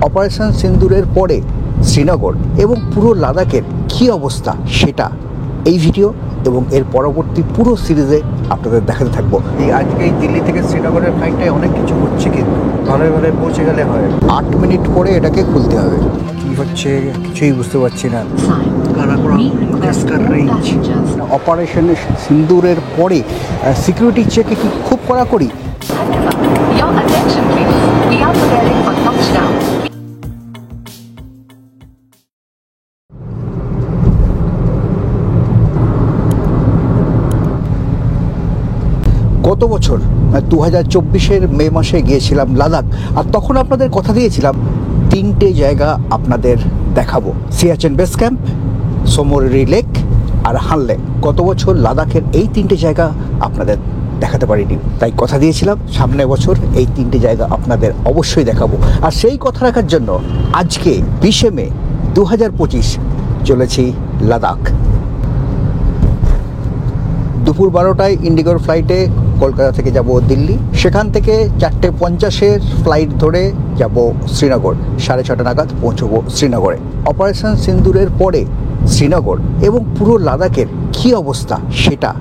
Operation সিন্দুরের পরে শ্রীনগর এবং পুরো লাদাখের কী অবস্থা সেটা এই ভিডিও এবং এর পরবর্তী পুরো সিরিজে আপনাদের দেখাতে থাকবো। এই আজকে এই দিল্লি থেকে শ্রীনগরের ফ্লাইটটায় অনেক কিছু হচ্ছে, কিন্তু ভালো ভালো পৌঁছে গেলে হয়। 8 মিনিট পরে এটাকে খুলতে হবে। কী হচ্ছে কিছুই বুঝতে পারছি না। অপারেশন সিন্দুরের পরে সিকিউরিটি চেকে কি খুব কড়াকড়ি? গত বছর 2024-এর মে মাসে গিয়েছিলাম লাদাখ, আর তখন আপনাদের কথা দিয়েছিলাম 3টে জায়গা আপনাদের দেখাবো: সিয়াচেন বেস ক্যাম্প, সোমোরি লেক আর হানলে। গত বছর লাদাখের এই 3টে জায়গা আপনাদের দেখাতে পারিনি, তাই কথা দিয়েছিলাম সামনের বছর এই 3টে জায়গা আপনাদের অবশ্যই দেখাবো। আর সেই কথা রাখার জন্য আজকে 20 মে 2025 চলেছি লাদাখ। দুপুর 12টায় ইন্ডিগোর ফ্লাইটে কলকাতা থেকে যাব দিল্লি, সেখান থেকে 4:50-এর ফ্লাইট ধরে যাব শ্রীনগর। 6:30 নাগাদ পৌঁছবো শ্রীনগরে। অপারেশন সিন্দুরের পরে শ্রীনগর এবং পুরো লাদাখের কী অবস্থা সেটা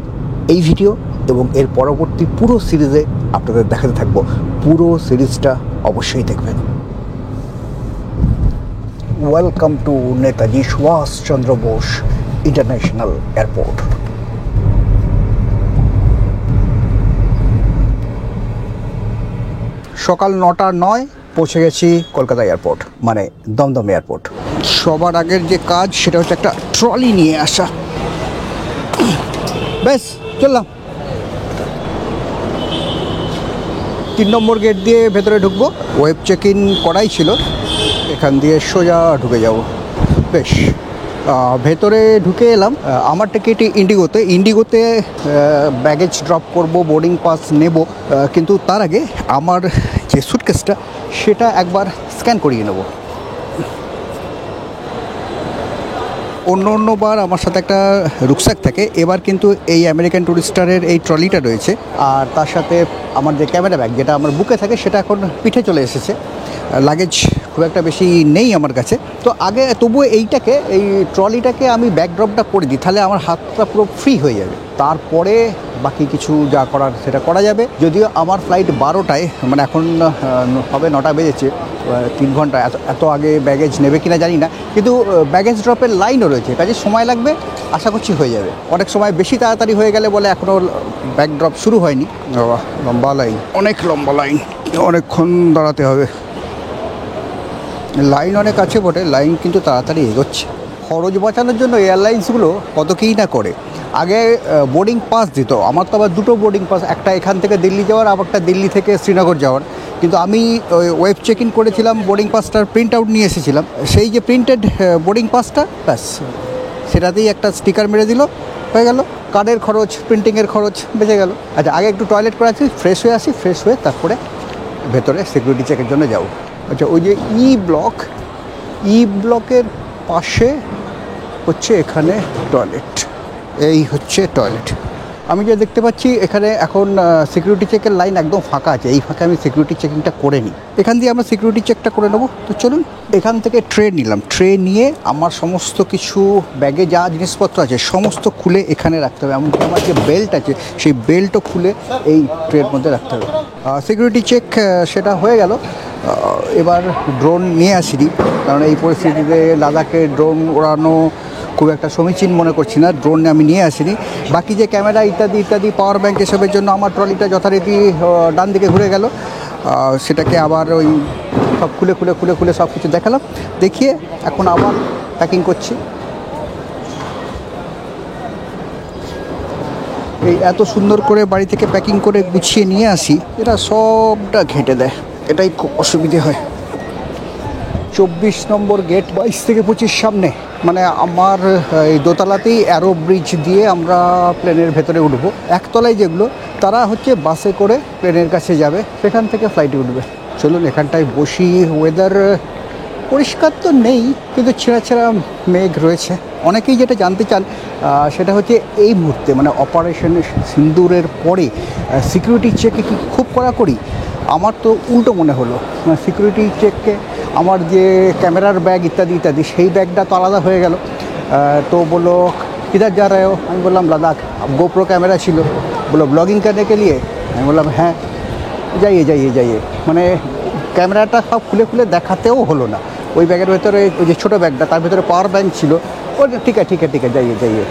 এই ভিডিও এবং এর পরবর্তী পুরো সিরিজে আপনাদের দেখাতে থাকবো। পুরো সিরিজটা অবশ্যই দেখবেন। Welcome to Netaji Subhash Chandra Bose international airport. সকাল 9:09 পৌঁছে গেছি কলকাতা এয়ারপোর্ট, মানে দমদম এয়ারপোর্ট। সবার আগের যে কাজ সেটা হচ্ছে একটা ট্রলি নিয়ে আসা। বেশ, চললাম। 3 নম্বর গেট দিয়ে ভেতরে ঢুকবো। ওয়েব চেক ইন করাই ছিল, এখান দিয়ে সোজা ঢুকে যাব। বেশ, ভেতরে ঢুকে এলাম। আমার টিকিট ইন্ডিগোতে ব্যাগেজ ড্রপ করব, বোর্ডিং পাস নেব, কিন্তু তার আগে আমার যে সুটকেসটা সেটা একবার স্ক্যান করিয়ে নেব। অন্যবার আমার সাথে একটা রুকস্যাক থাকে, এবার কিন্তু এই আমেরিকান টুরিস্টারের এই ট্রলিটা রয়েছে, আর তার সাথে আমার যে ক্যামেরা ব্যাগ যেটা আমার বুকে থাকে সেটা এখন পিঠে চলে এসেছে। লাগেজ খুব একটা বেশি নেই আমার কাছে, তো আগে তবুও এই ট্রলিটাকে আমি ব্যাগ ড্রপটা করে দিই, তাহলে আমার হাতটা পুরো ফ্রি হয়ে যাবে। তারপরে বাকি কিছু যা করার সেটা করা যাবে। যদিও আমার ফ্লাইট 12টায়, মানে এখন হবে 9টা বেজেছে, 3 ঘন্টা। এত আগে ব্যাগেজ নেবে কিনা জানি না, কিন্তু ব্যাগেজ ড্রপের লাইনও রয়েছে, কাজে সময় লাগবে, আশা করছি হয়ে যাবে। অনেক সময় বেশি তাড়াতাড়ি হয়ে গেলে বলে এখনও ব্যাগ ড্রপ শুরু হয়নি। বাবা, লম্বা লাইন, অনেক লম্বা লাইন, অনেকক্ষণ দাঁড়াতে হবে। লাইন অনেক আছে বটে, লাইন কিন্তু তাড়াতাড়ি এগোচ্ছে। খরচ বাঁচানোর জন্য এয়ারলাইন্সগুলো কত কী না করে। আগে বোর্ডিং পাস দিত, আমার তো আবার 2টো বোর্ডিং পাস, একটা এখান থেকে দিল্লি যাওয়ার, আবার একটা দিল্লি থেকে শ্রীনগর যাওয়ার। কিন্তু আমি ওয়েব চেক ইন করেছিলাম, বোর্ডিং পাসটার প্রিন্ট আউট নিয়ে এসেছিলাম। সেই যে প্রিন্টেড বোর্ডিং পাসটা, ব্যাস সেটাতেই একটা স্টিকার মেরে দিল, হয়ে গেল। কার্ডের খরচ, প্রিন্টিংয়ের খরচ বেঁচে গেল। আচ্ছা, আগে একটু টয়লেট করে আসি, ফ্রেশ হয়ে আসি, ফ্রেশ হয়ে তারপরে ভেতরে সিকিউরিটি চেকের জন্য যাবো। আচ্ছা, ওই যে ই ব্লকের পাশে হচ্ছে এখানে টয়লেট। এই হচ্ছে টয়লেট। আমি যে দেখতে পাচ্ছি এখানে এখন সিকিউরিটি চেকের লাইন একদম ফাঁকা আছে। এই ফাঁকে আমি সিকিউরিটি চেকিংটা করে নিই, এখান দিয়ে আমরা সিকিউরিটি চেকটা করে নেবো। তো চলুন, এখান থেকে ট্রে নিলাম। ট্রে নিয়ে আমার সমস্ত কিছু ব্যাগে যা জিনিসপত্র আছে সমস্ত খুলে এখানে রাখতে হবে। এমনকি আমার যে বেল্ট আছে সেই বেল্টও খুলে এই ট্রের মধ্যে রাখতে হবে। সিকিউরিটি চেক সেটা হয়ে গেল। এবার ড্রোন নিয়ে আসিনি, কারণ এই পরিস্থিতিতে লাদাখে ড্রোন ওড়ানো খুব একটা সমীচীন মনে করছি না। ড্রোন আমি নিয়ে আসিনি। বাকি যে ক্যামেরা ইত্যাদি পাওয়ার ব্যাঙ্ক এসবের জন্য আমার ট্রলিটা যথারীতি ডান দিকে ঘুরে গেল। সেটাকে আবার ওই সব খুলে সব কিছু দেখালাম, দেখিয়ে এখন আবার প্যাকিং করছি। এই এত সুন্দর করে বাড়ি থেকে প্যাকিং করে গুছিয়ে নিয়ে আসি, এরা সবটা ঘেঁটে দেয়, এটাই খুব অসুবিধে হয়। 24 নম্বর গেট, 22 থেকে 25 সামনে, মানে আমার এই দোতলাতেই অ্যারো ব্রিজ দিয়ে আমরা প্লেনের ভেতরে উঠবো। একতলায় যেগুলো তারা হচ্ছে বাসে করে প্লেনের কাছে যাবে, সেখান থেকে ফ্লাইটে উঠবে। চলুন এখানটায় বসি। ওয়েদার পরিষ্কার তো নেই, কিন্তু ছেঁড়া মেঘ রয়েছে। অনেকেই যেটা জানতে চান সেটা হচ্ছে এই মুহূর্তে, মানে অপারেশন সিন্দুরের পরে সিকিউরিটি চেকে কি খুব কড়াকড়ি? আমার তো উল্টো মনে হলো। সিকিউরিটি চেককে আমার যে ক্যামেরার ব্যাগ ইত্যাদি ইত্যাদি সেই ব্যাগটা তো আলাদা হয়ে গেল। তো বললো কিধার যা রহে হো, আমি বললাম লাদাখ। গোপ্রো ক্যামেরা ছিল, বললো ব্লগিং करने के लिए, আমি বললাম হ্যাঁ যাইয়ে যাইয়ে যাইয়ে। মানে ক্যামেরাটা সব খুলে খুলে দেখাতেও হলো না। ওই ব্যাগের ভেতরে ওই যে ছোটো ব্যাগটা, তার ভেতরে পাওয়ার ব্যাঙ্ক ছিল। ও ঠিক আছে ঠিক আছে ঠিক আছে যাইয়ে যাইয়ে,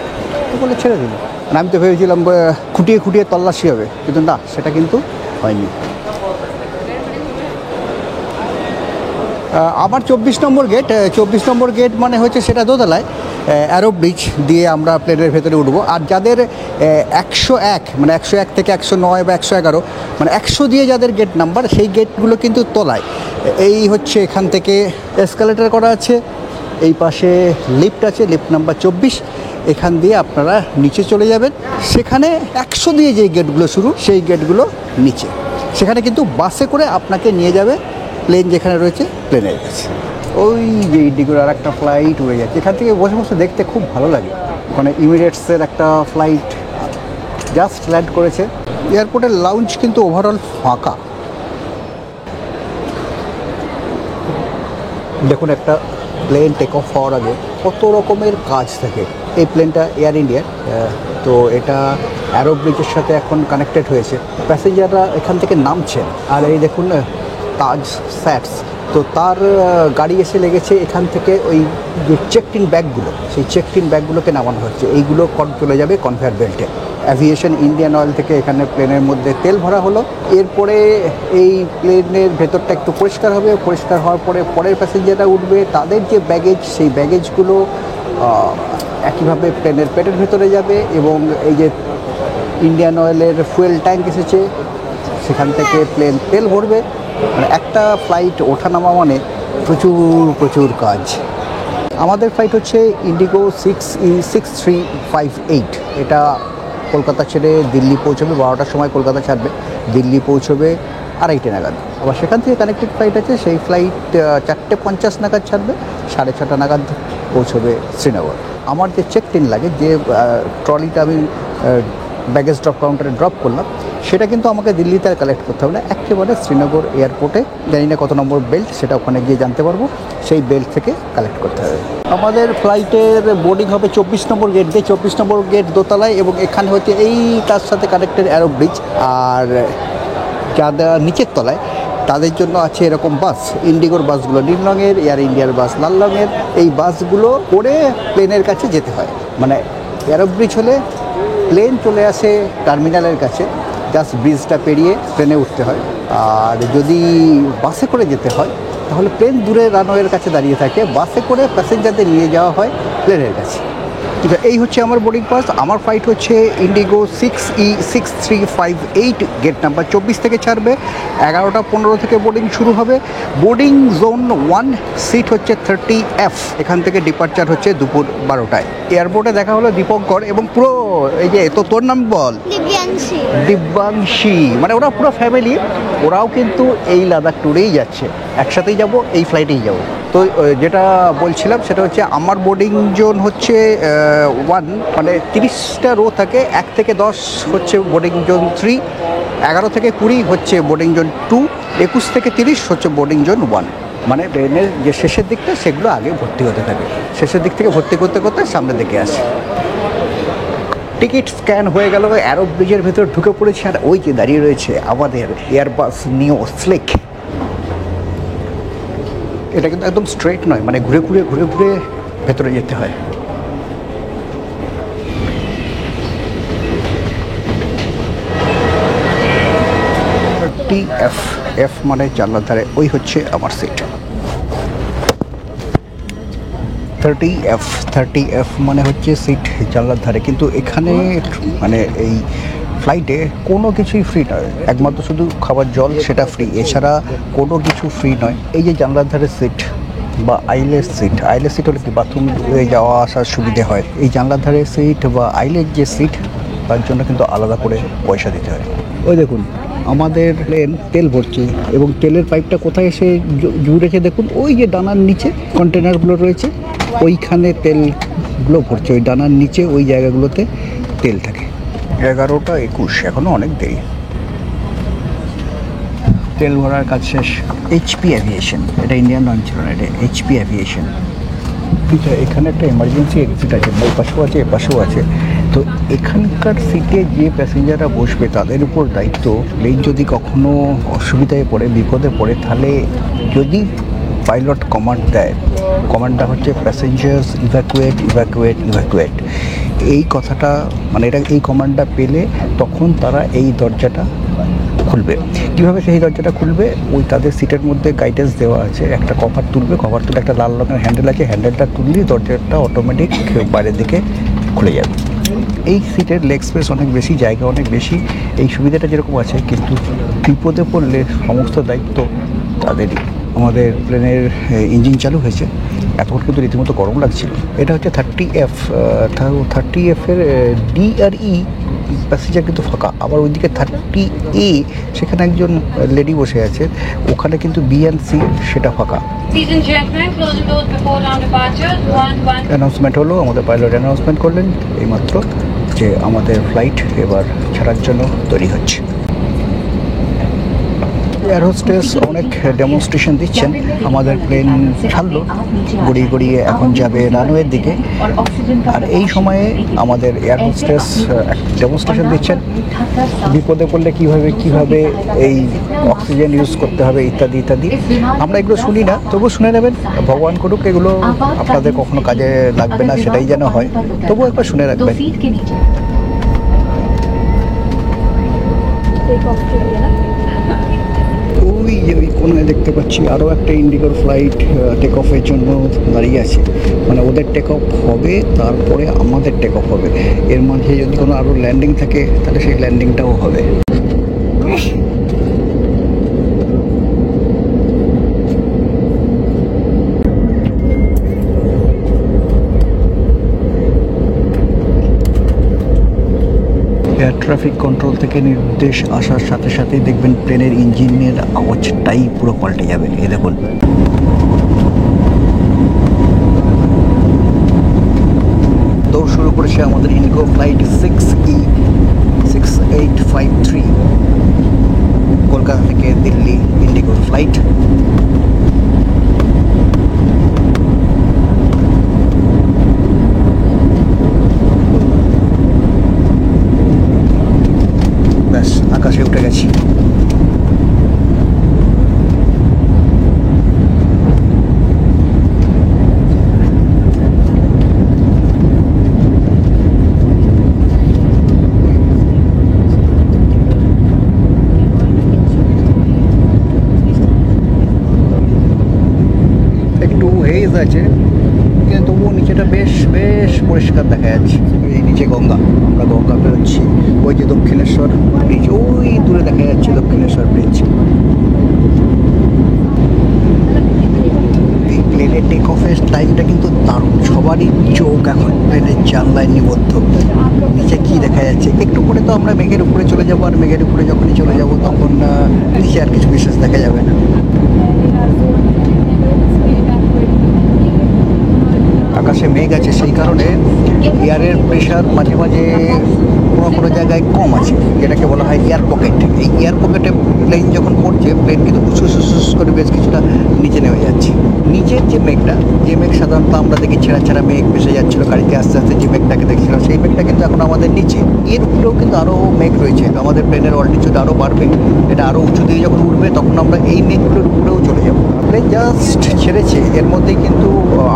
তো বলে ছেড়ে দিল। মানে আমি তো ভেবেছিলাম খুঁটিয়ে খুঁটিয়ে তল্লাশি হবে, কিন্তু না, সেটা কিন্তু হয়নি। আবার 24 নম্বর গেট, 24 নম্বর গেট মানে হচ্ছে সেটা দোতলায় অ্যারো ব্রিজ দিয়ে আমরা প্লেনের ভেতরে উঠবো। আর যাদের 101 মানে 101 থেকে 109 বা 111 মানে 100 দিয়ে যাদের গেট নাম্বার, সেই গেটগুলো কিন্তু তলায়। এই হচ্ছে এখান থেকে এসকালেটার করা আছে, এই পাশে লিফট আছে, লিফট নাম্বার 24। এখান দিয়ে আপনারা নিচে চলে যাবেন। সেখানে 100 দিয়ে যে গেটগুলো শুরু, সেই গেটগুলো নিচে। সেখানে কিন্তু বাসে করে আপনাকে নিয়ে যাবে প্লেন যেখানে রয়েছে প্লেনের কাছে। ওই যে ইন্ডিগোর আর একটা ফ্লাইট উড়ে যাচ্ছে, এখান থেকে বসে বসে দেখতে খুব ভালো লাগে। ওখানে ইমিরেটসের একটা ফ্লাইট জাস্ট ল্যান্ড করেছে। এয়ারপোর্টের লাউঞ্জ কিন্তু ওভারঅল ফাঁকা। দেখুন একটা প্লেন টেক অফ হওয়ার আগে কত রকমের কাজ থাকে। এই প্লেনটা এয়ার ইন্ডিয়ার, তো এটা অ্যারো ব্রিজের সাথে এখন কানেক্টেড হয়েছে। প্যাসেঞ্জাররা এখান থেকে নামছেন। আর এই দেখুন তাজ স্যাটস, তো তার গাড়ি এসে লেগেছে এখান থেকে। ওই যে চেকড ইন ব্যাগগুলো, সেই চেকড ইন ব্যাগগুলোকে নামানো হচ্ছে। এইগুলো চলে যাবে কনভেয়ার বেল্টে। অ্যাভিয়েশন ইন্ডিয়ান অয়েল থেকে এখানে প্লেনের মধ্যে তেল ভরা হলো। এরপরে এই প্লেনের ভেতরটা একটু পরিষ্কার হবে। পরিষ্কার হওয়ার পরে পরের প্যাসেঞ্জাররা উঠবে, তাদের যে ব্যাগেজ, সেই ব্যাগেজগুলো একইভাবে প্লেনের পেটের ভেতরে যাবে। এবং এই যে ইন্ডিয়ান অয়েলের ফুয়েল ট্যাঙ্ক এসেছে, সেখান থেকে প্লেন তেল ভরবে। মানে একটা ফ্লাইট ওঠানামা মানে প্রচুর প্রচুর কাজ। আমাদের ফ্লাইট হচ্ছে ইন্ডিগো 6E6358। এটা কলকাতা ছেড়ে দিল্লি পৌঁছবে 12টার সময়, কলকাতা ছাড়বে, দিল্লি পৌঁছবে 2:30 নাগাদ। আবার সেখান থেকে কানেক্টেড ফ্লাইট আছে, সেই ফ্লাইট 4:50 নাগাদ ছাড়বে, 6:30 নাগাদ পৌঁছবে শ্রীনগর। আমার যে চেকড ইন লাগে, যে ট্রলিটা আমি ব্যাগেজ ড্রপ কাউন্টারে ড্রপ করলাম, সেটা কিন্তু আমাকে দিল্লিতে আর কালেক্ট করতে হবে না, একেবারে শ্রীনগর এয়ারপোর্টে, জানি না কত নম্বর বেল্ট, সেটা ওখানে গিয়ে জানতে পারবো, সেই বেল্ট থেকে কালেক্ট করতে হবে। আমাদের ফ্লাইটের বোর্ডিং হবে 24 নম্বর গেট দিয়ে। 24 নম্বর গেট দোতলায়, এবং এখানে হচ্ছে এই তার সাথে কানেক্টেড অ্যারো ব্রিজ। আর যারা নিচের তলায়, তাদের জন্য আছে এরকম বাস, ইন্ডিগোর বাসগুলো নীল রঙের, এয়ার ইন্ডিয়ার বাস লাল রঙের। এই বাসগুলো করে প্লেনের কাছে যেতে হয়। মানে অ্যারো ব্রিজ হলে প্লেন চলে আসে টার্মিনালের কাছে, জাস্ট ব্রিজটা পেরিয়ে প্লেনে উঠতে হয়। আর যদি বাসে করে যেতে হয়, তাহলে প্লেন দূরে রানওয়ের কাছে দাঁড়িয়ে থাকে, বাসে করে প্যাসেঞ্জারদের নিয়ে যাওয়া হয় প্লেনের কাছে। ঠিক আছে, এই হচ্ছে আমার বোর্ডিং পাস। আমার ফ্লাইট হচ্ছে ইন্ডিগো 6E6358, গেট নাম্বার 24 থেকে ছাড়বে। 11:15 থেকে বোর্ডিং শুরু হবে। বোর্ডিং জোন 1, সিট হচ্ছে 30F। এখান থেকে ডিপার্চার হচ্ছে দুপুর 12টায়। এয়ারপোর্টে দেখা হলো দীপঙ্কর, এবং পুরো এই যে তোর নাম বল, দিব্যাংশী, মানে ওরা পুরো ফ্যামিলি, ওরাও কিন্তু এই লাদাখ ট্যুরেই যাচ্ছে, একসাথেই যাব, এই ফ্লাইটেই যাব। তো যেটা বলছিলাম সেটা হচ্ছে আমার বোর্ডিং জোন হচ্ছে 1, মানে 30টা রো থাকে, 1 থেকে 10 হচ্ছে বোর্ডিং জোন 3, 11 থেকে 20 হচ্ছে বোর্ডিং জোন 2, 21 থেকে 30 হচ্ছে বোর্ডিং জোন 1। মানে ট্রেনের যে শেষের দিকটা, সেগুলো আগে ভর্তি হতে থাকে, শেষের দিক থেকে ভর্তি করতে করতে সামনের দিকে আসে। টিকিট স্ক্যান হয়ে গেল, অ্যারো ব্রিজের ভেতর ঢুকে পড়েছে। আর ওই যে দাঁড়িয়ে রয়েছে আমাদের এয়ারবাস নিও স্লিক। এটা কিন্তু একদম স্ট্রেট নয়, মানে ঘুরে ঘুরে ঘুরে ঘুরে ভেতরে যেতে হয়। TF, F মানে জানলার ধারে, ওই হচ্ছে আমার সিট। 30F মানে হচ্ছে সিট জানলার ধারে। কিন্তু এখানে মানে এই ফ্লাইটে কোনো কিছুই ফ্রি নয়, একমাত্র শুধু খাবার জল সেটা ফ্রি, এছাড়া কোনো কিছু ফ্রি নয়। এই যে জানলার ধারে সিট বা আইলের সিট, আইলের সিট হলে কি বাথরুম যাওয়া আসার সুবিধে হয়। এই জানলার ধারে সিট বা আইলের যে সিট, তার জন্য কিন্তু আলাদা করে পয়সা দিতে হয়। ওই দেখুন আমাদের প্লেন তেল ভরছে, এবং তেলের পাইপটা কোথায় এসে জুড়েছে দেখুন, ওই যে ডানার নিচে কন্টেনারগুলো রয়েছে, ওইখানে তেলগুলো ভরছে, ওই ডানার নিচে ওই জায়গাগুলোতে তেল থাকে। 11:21, এখনও অনেক দেরি। তেল ভরার কাজ শেষ। এইচপি অ্যাভিয়েশন, এটা ইন্ডিয়ান লঞ্চ ছিল না, এটা এইচপি অ্যাভিয়েশন। এখানে একটা এমার্জেন্সি এক্সিট আছে, ওই পাশেও আছে, এ পাশেও আছে। তো এখানকার সিটে যে প্যাসেঞ্জাররা বসবে তাদের উপর দায়িত্ব, প্লেন যদি কখনো অসুবিধায় পড়ে, বিপদে পড়ে, তাহলে যদি পাইলট কমান্ড দেয়, কমান্ডটা হচ্ছে প্যাসেঞ্জার্স ইভ্যাকুয়েট ইভ্যাকুয়েট ইভ্যাকুয়েট। এই কথাটা মানে এটা, এই কমান্ডটা পেলে তখন তারা এই দরজাটা খুলবে। কীভাবে সেই দরজাটা খুলবে, ওই তাদের সিটের মধ্যে গাইডেন্স দেওয়া আছে, একটা কভার তুলবে, কভার তুলে একটা লাল রঙের হ্যান্ডেল আছে, হ্যান্ডেলটা তুললেই দরজাটা অটোমেটিক বাইরের দিকে খুলে যাবে। এই সিটের লেগ স্পেস অনেক বেশি, জায়গা অনেক বেশি, এই সুবিধাটা যেরকম আছে, কিন্তু বিপদে পড়লে সমস্ত দায়িত্ব তাদেরই। আমাদের প্লেনের ইঞ্জিন চালু হয়েছে, এতক্ষণ কিন্তু রীতিমতো গরম লাগছিল। এটা হচ্ছে 30F, 30F-এর ডি আর ই প্যাসেঞ্জার কিন্তু ফাঁকা। আবার ওইদিকে 30A, সেখানে একজন লেডি বসে আছে, ওখানে কিন্তু বি অ্যান্ড সি সেটা ফাঁকা। অ্যানাউন্সমেন্ট হলো, আমাদের পাইলট অ্যানাউন্সমেন্ট করলেন এইমাত্র যে আমাদের ফ্লাইট এবার ছাড়ার জন্য তৈরি হচ্ছে। এয়ার হোস্টেস অনেক ডেমনস্ট্রেশন দিচ্ছেন। আমাদের প্লেন ছাড়লো, গড়িয়ে গড়িয়ে এখন যাবে রানওয়ের দিকে, আর এই সময়ে আমাদের এয়ার হোস্টেস ডেমনস্ট্রেশন দিচ্ছেন বিপদে পড়লে কীভাবে এই অক্সিজেন ইউজ করতে হবে ইত্যাদি ইত্যাদি। আমরা এগুলো শুনি না, তবুও শুনে নেবেন, ভগবান করুক এগুলো আপনাদের কখনো কাজে লাগবে না, সেটাই যেন হয়, তবুও একবার শুনে রাখবেন। ওই কোনায় দেখতে পাচ্ছি আরও একটা ইন্ডিগোর ফ্লাইট টেক অফের জন্য দাঁড়িয়ে আছে, মানে ওদের টেক অফ হবে, তারপরে আমাদের টেক অফ হবে। এর মাঝে যদি কোনো আরও ল্যান্ডিং থাকে তাহলে সেই ল্যান্ডিংটাও হবে। এয়ার ট্রাফিক কন্ট্রোল থেকে নির্দেশ আসার সাথে সাথেই দেখবেন প্লেনের ইঞ্জিনের আওয়াজটাই পুরো পাল্টে যাবে। এই দেখুন, দৌড় শুরু করেছে আমাদের ইন্ডিগো ফ্লাইট 6E6853, কলকাতা থেকে দিল্লি ইন্ডিগো ফ্লাইট। আকাশে উঠে গেছি। একটু হেজ আছে, কিন্তু তবুও নিচেটা বেশ পরিষ্কার দেখা যাচ্ছে। এই নিচে গঙ্গা, আমরা গঙ্গা পেরোচ্ছি। ওই যে দক্ষিণেশ্বর ব্রিজ, ওই দূরে দেখা যাচ্ছে দক্ষিণেশ্বর ব্রিজ। এই প্লেনের টেক অফের টাইমটা কিন্তু দারুণ, সবারই চোখ এখন প্লেনের জানলায় নিবদ্ধ। নিচে কি দেখা যাচ্ছে, একটু পরে তো আমরা মেঘের উপরে চলে যাবো, আর মেঘের উপরে যখনই চলে যাব তখন নিচে আর কিছু বিশেষ দেখা যাবে না। আকাশে মেঘ আছে, সেই কারণে এয়ারের প্রেশার মাঝে মাঝে কোনো জায়গায় কম আছে, যেটাকে বলা হয় এয়ার পকেট। এই এয়ার পকেটে প্লেন যখন পড়ছে, প্লেন কিন্তু উঁচু করে বেশ কিছুটা নিচে নেমে যাচ্ছে। নিচের যে মেঘটা, যে মেঘ সাধারণত আমরা দেখি ছেঁড়া মেঘ ভেসে যাচ্ছিলো গাড়িতে আস্তে আস্তে, যে মেঘটাকে দেখছিলাম সেই মেঘটা কিন্তু এখন আমাদের নিচে। এর উপরেও কিন্তু আরও মেঘ রয়েছে, আমাদের প্লেনের অল্টিটিউড আরও বাড়বে, এটা আরও উঁচু দিয়ে যখন উঠবে তখন আমরা এই মেঘগুলোর উপরেও চলে যাব। প্লেন জাস্ট ছেড়েছে, এর মধ্যে কিন্তু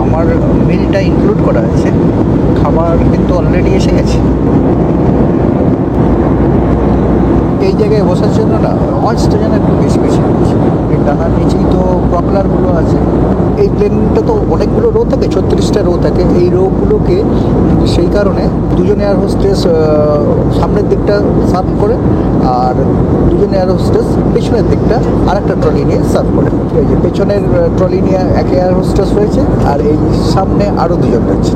আমার মিলটা ইনক্লুড করা আছে, খাবার কিন্তু অলরেডি এসে গেছে। এই জায়গায় বসার জন্য না আওয়াজটা যেন একটু বেশি হচ্ছে। এই ডানার নিচেই তো প্রপেলারগুলো আছে। এই প্লেনটা তো অনেকগুলো রো থাকে, 36টা রো থাকে। এই রোগুলোকে সেই কারণে দুজন এয়ার হোস্টেস সামনের দিকটা সার্ভ করে, আর দুজন এয়ার হোস্টেস পেছনের দিকটা আর একটা ট্রলি নিয়ে সার্ভ করে। এই যে পেছনের ট্রলি নিয়ে এক এয়ার হোস্টেস রয়েছে, আর এই সামনে আরও দুজন রয়েছে।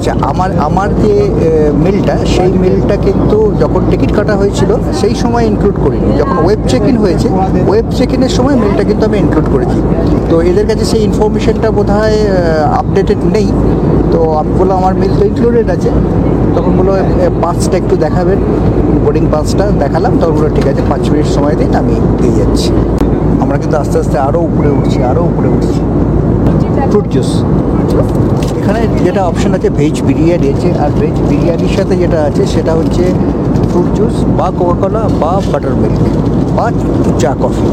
আচ্ছা, আমার যে মিলটা, সেই মিলটা কিন্তু যখন টিকিট কাটা হয়েছিল সেই সময় ইনক্লুড করিনি। যখন ওয়েব চেক ইন হয়েছে, ওয়েব চেক ইনের সময় মিলটা কিন্তু আমি ইনক্লুড করেছি। তো এদের কাছে সেই ইনফরমেশনটা বোধহয় আপডেটেড নেই। তো আমি বললাম আমার মিল তো ইনক্লুডেড আছে। তখন বললো পাসটা একটু দেখাবেন, বোর্ডিং পাসটা দেখালাম। তখন বললো ঠিক আছে, 5 মিনিট সময় দিন, আমি দিয়ে যাচ্ছি। আমরা কিন্তু আস্তে আস্তে আরও উপরে উঠছি। ফ্রুট জুস এখানে যেটা অপশন আছে, ভেজ বিরিয়ানি আছে, আর ভেজ বিরিয়ানির সাথে যেটা আছে সেটা হচ্ছে ফ্রুট জুস বা কোকাকোলা বা বাটার মিল্ক বা চা কফি।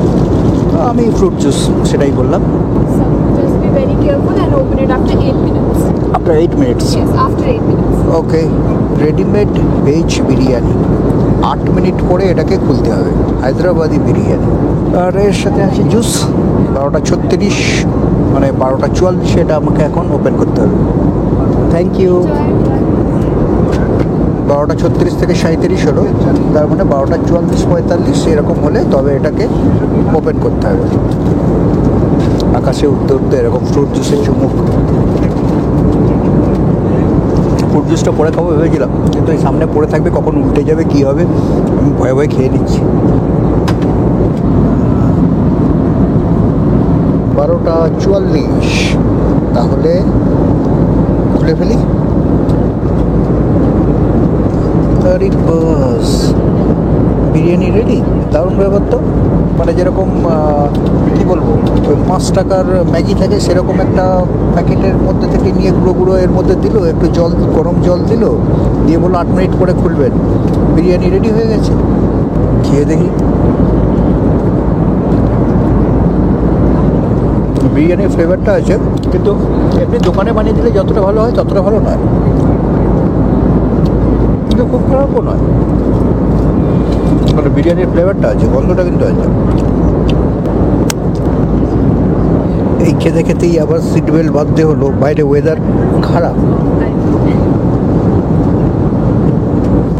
আমি ফ্রুট জুস সেটাই বললাম। Just be very careful and open it after 8 minutes. After 8 minutes? Yes, after 8 minutes. Okay. Readymade veg biryani 8 minute পরে এটাকে খুলতে হবে, হায়দ্রাবাদি বিরিয়ানি। আর এর সাথে আছে জুস। 12:36 মানে 12:44 এটা আমাকে এখন ওপেন করতে হবে। Thank you. 12:36 থেকে 37 হলো, তার মানে 12:44-45 এরকম হলে তবে এটাকে ওপেন করতে হবে। আকাশে উঠতে উঠতে এরকম ফ্রুট জুসের চুমুক। ফ্রুট জুসটা পরে খাবো ভেবেছিলাম, কিন্তু এই সামনে পড়ে থাকবে, কখন উল্টে যাবে কী হবে, আমি ভয়ে ভয়ে খেয়ে নিচ্ছি। 12:44, তাহলে খুলে ফেলি। বাস বিরিয়ানি রেডি। দারুণ ব্যাপার তো, মানে যেরকম কী বলবো, ওই 5 টাকার ম্যাগি থাকে সেরকম একটা প্যাকেটের মধ্যে থেকে নিয়ে গুঁড়ো গুঁড়ো এর মধ্যে দিল, একটু জল, গরম জল দিল, দিয়ে বললো 8 মিনিট পরে খুলবেন। বিরিয়ানি রেডি হয়ে গেছে। খেয়ে দেখি। বিরিয়ানির ফ্লেভারটা আছে, কিন্তু এমনি দোকানে বানিয়ে দিলে যতটা ভালো হয় ততটা ভালো নয়, কিন্তু খুব খারাপও নয়। মানে বিরিয়ানির ফ্লেভারটা আছে, গন্ধটা কিন্তু আছে। এই খেতে খেতেই আবার সিট বেল্ট বাঁধতে হলো, বাইরে ওয়েদার খারাপ।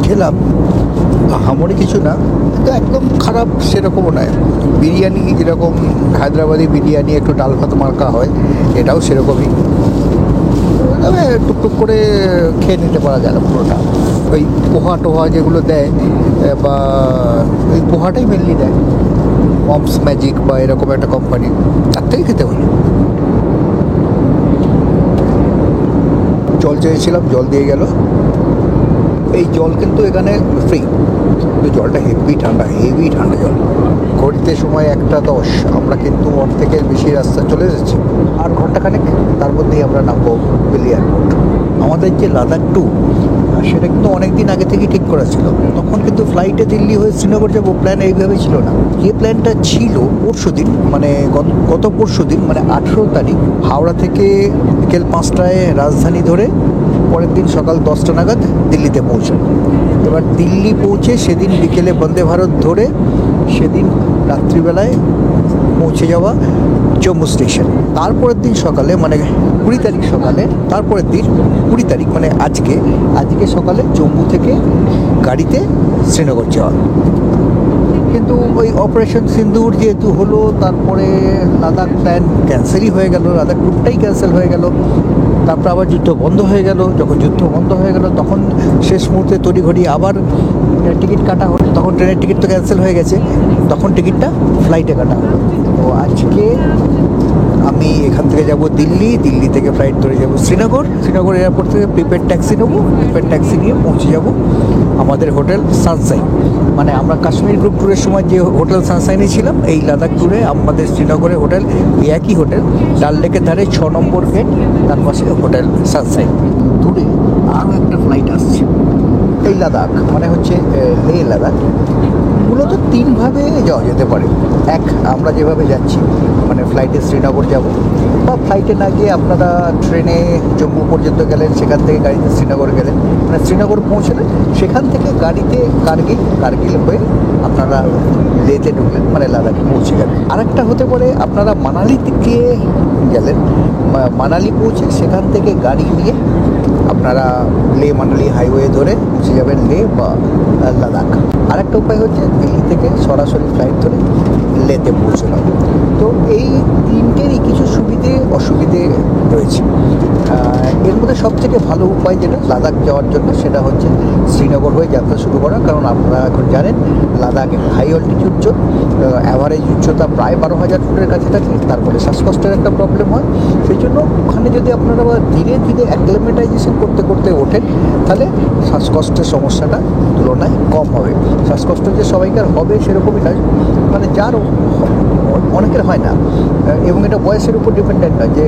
খেলাম, আহামরি কিছু না, কিন্তু একদম খারাপ সেরকমও নয়। বিরিয়ানি যেরকম হায়দ্রাবাদি বিরিয়ানি একটু ডাল ভাত মার্কা হয়, এটাও সেরকমই। তবে টুকটুক করে খেয়ে নিতে পারা যায় না পুরোটা। ওই পোহা টোহা যেগুলো দেয়, বা ওই পোহাটাই মেনলি দেয়, মমস ম্যাজিক বা এরকম একটা কোম্পানি, তার থেকে খেতে হলো। জল চেয়েছিলাম, জল দিয়ে গেল। এই জল কিন্তু এখানে ফ্রি, কিন্তু জলটা হেভি ঠান্ডা জল। ঘড়িতে সময় 1:10, আমরা কিন্তু ওর থেকে বেশি রাস্তা চলে এসেছি। আর ঘন্টাখানেক, তার মধ্যেই আমরা নামবো দিল্লি এয়ারপোর্ট। আমাদের যে লাদাখ ট্যুর, সেটা কিন্তু অনেক দিন আগে থেকেই ঠিক করা ছিল। তখন কিন্তু ফ্লাইটে দিল্লি হয়ে শ্রীনগর যাবো, প্ল্যান এইভাবে ছিল না। যে প্ল্যানটা ছিল পরশু দিন, মানে গত পরশু দিন, মানে 18 তারিখ, হাওড়া থেকে বিকেল 5টায় রাজধানী ধরে পরের দিন সকাল 10টা নাগাদ দিল্লিতে পৌঁছানো। এবার দিল্লি পৌঁছে সেদিন বিকেলে বন্দে ভারত ধরে সেদিন রাত্রিবেলায় পৌঁছে যাওয়া জম্মু স্টেশন। তারপরের দিন সকালে, মানে 20 তারিখ সকালে, তারপরের দিন 20 তারিখ মানে আজকে সকালে জম্মু থেকে গাড়িতে শ্রীনগর যাওয়া। কিন্তু ওই অপারেশন সিন্দুর যেহেতু হলো, তারপরে লাদাখ প্ল্যান ক্যান্সেলই হয়ে গেল, লাদাখ ট্যুরটাই ক্যান্সেল হয়ে গেল। তারপর আবার যুদ্ধ বন্ধ হয়ে গেল। যখন যুদ্ধ বন্ধ হয়ে গেল, তখন শেষ মুহূর্তে তড়িঘড়ি আবার টিকিট কাটা হলো। তখন ট্রেনের টিকিট তো ক্যান্সেল হয়ে গেছে, তখন টিকিটটা ফ্লাইটে কাটা হলো। তো আজকে আমি এখান থেকে যাব দিল্লি, দিল্লি থেকে ফ্লাইট ধরে যাব শ্রীনগর এয়ারপোর্ট থেকে প্রিপেড ট্যাক্সি নেবো, প্রিপেড ট্যাক্সি নিয়ে পৌঁছে যাব আমাদের হোটেল সানশাইন। মানে আমরা কাশ্মীর গ্রুপ ট্যুরের সময় যে হোটেল সানশাইনে ছিলাম, এই লাদাখ ট্যুরে আমাদের শ্রীনগরের হোটেল একই হোটেল, ডাল লেকের ধারে 6 নম্বর গেট, তার পাশে হোটেল সানশাইন। দূরে আরও একটা ফ্লাইট আসছে। এই লাদাখ মানে হচ্ছে লেহ লাদাখ, মূলত 3ভাবে যাওয়া যেতে পারে। এক, আমরা যেভাবে যাচ্ছি, মানে ফ্লাইটে শ্রীনগর যাব, বা ফ্লাইটে না গিয়ে আপনারা ট্রেনে জম্মু পর্যন্ত গেলেন, সেখান থেকে গাড়িতে শ্রীনগর গেলেন, মানে শ্রীনগর পৌঁছলেন, সেখান থেকে গাড়িতে কার্গিল হয়ে আপনারা লেতে ঢুকলেন, মানে লাদাখে পৌঁছে গেলেন। আরেকটা হতে পারে আপনারা মানালি থেকে গেলেন, মানালি পৌঁছে সেখান থেকে গাড়ি নিয়ে আপনারা লে মানালি হাইওয়ে ধরে পৌঁছে যাবেন লে বা লাদাখ। আরেকটা উপায় হচ্ছে দিল্লি থেকে সরাসরি ফ্লাইট ধরে লেতে পৌঁছানো। তো এই তিনটেরই কিছু সুবিধে অসুবিধে রয়েছে। এর মধ্যে সবথেকে ভালো উপায় যেটা লাদাখ যাওয়ার জন্য সেটা হচ্ছে শ্রীনগর হয়ে যাত্রা শুরু করা। কারণ আপনারা এখন জানেন Ladakh high altitude zone, average উচ্চতা প্রায় 12,000 ফুটের কাছাকাছি। তারপরে শ্বাসকষ্টের একটা প্রবলেম হয়, সেই জন্য ওখানে যদি আপনারা ধীরে ধীরে অ্যাক্লিমেটাইজেশন করতে করতে ওঠেন তাহলে শ্বাসকষ্টের সমস্যাটা তুলনায় কম হবে। শ্বাসকষ্ট যে সবাইকার হবে সেরকমই নয়, মানে যার অনেকের হয় না, এবং এটা বয়সের উপর ডিপেন্ডেন্ট নয় যে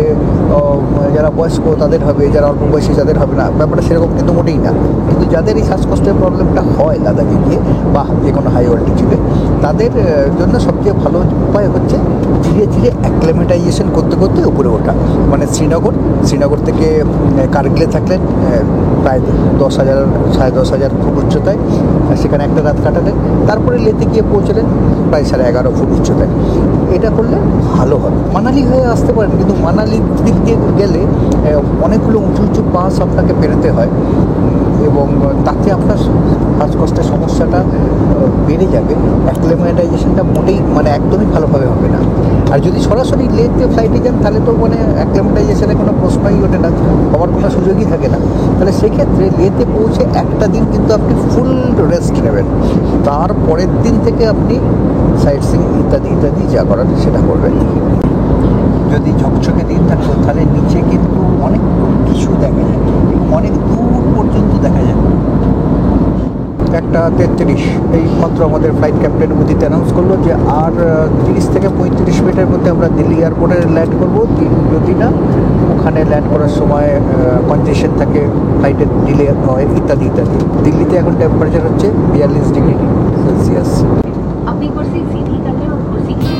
যারা বয়স্ক তাদের হবে, যারা অল্প বয়সী তাদের হবে না, ব্যাপারটা সেরকম কিন্তু মোটেই না। কিন্তু যাদের এই শ্বাসকষ্টের প্রবলেমটা হয় লাদাখে গিয়ে বা যে কোনো হাই অল্টিটিউডে, তাদের জন্য সবচেয়ে ভালো উপায় হচ্ছে ধীরে ধীরে অ্যাক্লিমেটাইজেশন করতে করতে উপরে ওঠা। মানে শ্রীনগর থেকে কার্গিলে থাকলেন প্রায় 10,000 10,500 ফুট উচ্চতায়, সেখানে একটা রাত কাটালেন। তারপরে লেতে গিয়ে পৌঁছলেন প্রায় 11.5 ফুট উচ্চতায়। এটা করলে ভালো হবে। মানালি হয়ে আসতে পারেন, কিন্তু মানালির দিক দিয়ে গেলে অনেকগুলো উঁচু উঁচু পাস আপনাকে পেরোতে হয়, এবং তাতে আপনার শ্বাসকষ্টের সমস্যাটা বেড়ে যাবে। অ্যাক্লিমেটাইজেশনটা মোটেই মানে একদমই ভালোভাবে হবে না। আর যদি সরাসরি লেতে ফ্লাইটে যান তাহলে তো মানে অ্যাক্লিমেটাইজেশনের কোনো প্রশ্নই ওঠে না, হওয়ার কোনো সুযোগই থাকে না। তাহলে সেক্ষেত্রে লেতে পৌঁছে একটা দিন কিন্তু আপনি ফুল রেস্ট নেবেন, তারপরের দিন থেকে আপনি সাইট সিইং ইত্যাদি ইত্যাদি যা করার সেটা করবেন। যদি ঝকঝকে দিন থাকতো তাহলে নিচে কিন্তু অনেক কিছু দেখা যায়, অনেক দূর পর্যন্ত দেখা যায়। 1:33 এই মাত্র আমাদের ফ্লাইট ক্যাপ্টেন উদিত অ্যানাউন্স করলো যে আর 30 থেকে 35 মিনিটের মধ্যে আমরা দিল্লি এয়ারপোর্টে ল্যান্ড করবো। যদি না ওখানে ল্যান্ড করার সময় কনজেশন থাকে, ফ্লাইটের ডিলে হয় ইত্যাদি ইত্যাদি। দিল্লিতে এখন টেম্পারেচার হচ্ছে 42 ডিগ্রি সেলসিয়াস। अपनी कुर्सी सीधी कर ले और कुर्सी की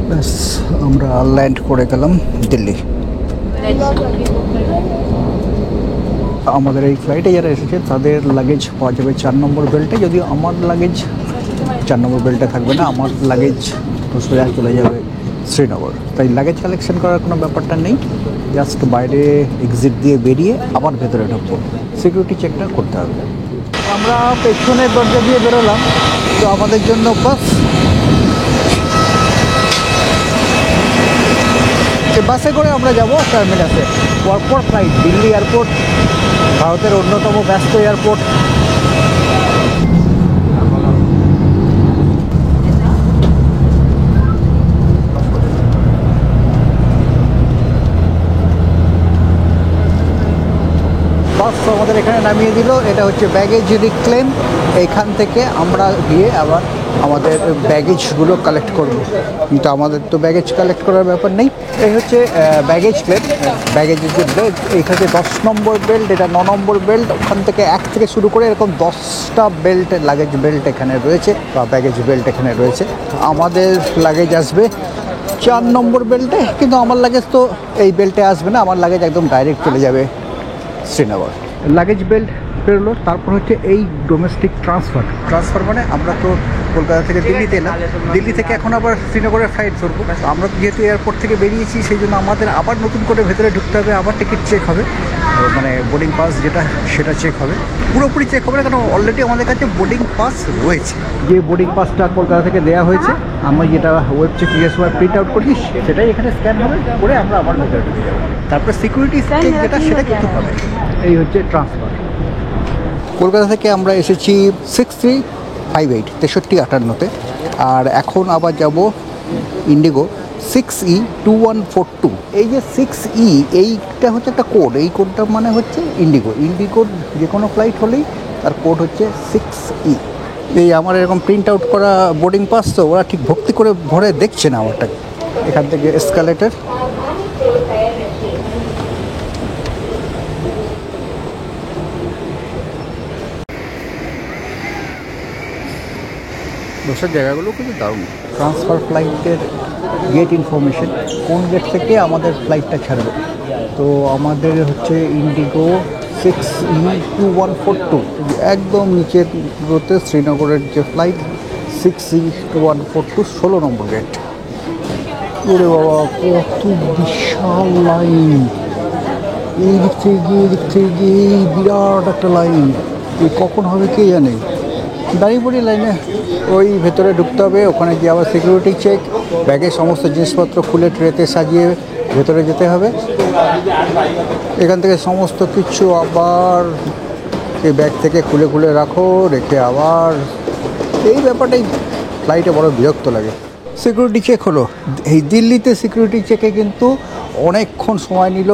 ব্যাস আমরা ল্যান্ড করে গেলাম দিল্লি। আমাদের এই ফ্লাইটে যারা এসেছে তাদের লাগেজ পাওয়া যাবে 4 নম্বর বেল্টে। যদিও আমার লাগেজ 4 নম্বর বেল্টে থাকবে না, আমার লাগেজ সোজা চলে যাবে শ্রীনগর। তাই লাগেজ কালেকশন করার কোনো ব্যাপারটা নেই, জাস্ট বাইরে এক্সিট দিয়ে বেরিয়ে আবার ভেতরে ঢুকবো, সিকিউরিটি চেকটা করতে হবে। আমরা পেছনের দরজা দিয়ে বেরোলাম, তো আমাদের জন্য বাস বাসে করে আমরা যাব টার্মিনাসে। পরপর ফ্লাইট, দিল্লি এয়ারপোর্ট ভারতের অন্যতম ব্যস্ত এয়ারপোর্ট। বাস আমাদের এখানে নামিয়ে দিল। এটা হচ্ছে ব্যাগেজ রিক্লেম। এইখান থেকে আমরা গিয়ে আবার আমাদের ব্যাগেজগুলো কালেক্ট করব, কিন্তু আমাদের তো ব্যাগেজ কালেক্ট করার ব্যাপার নেই। এই হচ্ছে ব্যাগেজ ক্লেম। ব্যাগেজের যে বেল্ট, এইখানে 10 নম্বর বেল্ট, এটা 9 নম্বর বেল্ট। ওখান থেকে 1 থেকে শুরু করে এরকম 10টা বেল্ট, লাগেজ বেল্ট এখানে রয়েছে বা ব্যাগেজ বেল্ট এখানে রয়েছে। আমাদের লাগেজ আসবে 4 নম্বর বেল্টে, কিন্তু আমার লাগেজ তো এই বেল্টে আসবে না, আমার লাগেজ একদম ডাইরেক্ট চলে যাবে শ্রীনগর। লাগেজ বেল্ট বেরোলো। তারপর হচ্ছে এই ডোমেস্টিক ট্রান্সফার মানে আমরা তো কলকাতা থেকে দিল্লিতে এলাম, দিল্লি থেকে এখন আবার শ্রীনগরের ফ্লাইট ধরবো। আমরা যেহেতু এয়ারপোর্ট থেকে বেরিয়েছি সেই জন্য আমাদের আবার নতুন করে ভেতরে ঢুকতে হবে, আবার টিকিট চেক হবে, মানে বোর্ডিং পাস যেটা সেটা চেক হবে। পুরোপুরি চেক হবে না, কারণ অলরেডি আমাদের কাছে বোর্ডিং পাস রয়েছে। যে বোর্ডিং পাসটা কলকাতা থেকে দেওয়া হয়েছে, আমরা যেটা ওয়েব চেকিংয়ের সময় প্রিন্ট আউট করি সেটাই এখানে স্ক্যান হবে, করে আমরা আবার ভেতরে ঢুকে যাবো। তারপরে সিকিউরিটি চেক যেটা সেটা কিন্তু হবে। এই হচ্ছে ট্রান্সফার। কলকাতা থেকে আমরা এসেছি 6358 6358-তে, আর এখন আবার যাব ইন্ডিগো 6E2142। এই যে 6E, এইটা হচ্ছে একটা কোড। এই কোডটা মানে হচ্ছে ইন্ডিগোর যে কোনো ফ্লাইট হলেই তার কোড হচ্ছে 6E। এই আমার এরকম প্রিন্ট আউট করা বোর্ডিং পাস, তো ওরা ঠিক ভক্তি করে ভরে দেখছে না আমারটাকে। এখান থেকে এসকালেটার, বসার জায়গাগুলো কিন্তু দারুণ। ট্রান্সফার ফ্লাইটের গেট ইনফরমেশন, কোন গেট থেকে আমাদের ফ্লাইটটা ছাড়বে। তো আমাদের হচ্ছে ইন্ডিগো 6E2142, একদম নিচের গুলোতে শ্রীনগরের যে ফ্লাইট 6E2142, 16 নম্বর গেট। ওরে বাবা, কত বিশাল লাইন! এই দিক থেকে গিয়ে এদিক থেকে গিয়ে এই বিরাট একটা লাইন, এই কখন হবে কে জানে। দাঁড়িয়ে পড়ি লাইনে, ওই ভেতরে ঢুকতে হবে, ওখানে গিয়ে আবার সিকিউরিটি চেক, ব্যাগের সমস্ত জিনিসপত্র খুলে ট্রেতে সাজিয়ে ভেতরে যেতে হবে। এখান থেকে সমস্ত কিছু আবার এই ব্যাগ থেকে খুলে খুলে রাখো, রেখে আবার এই ব্যাপারটাই ফ্লাইটে বড় বিরক্ত লাগে। সিকিউরিটি চেক হলো, এই দিল্লিতে সিকিউরিটি চেকে কিন্তু অনেকক্ষণ সময় নিল।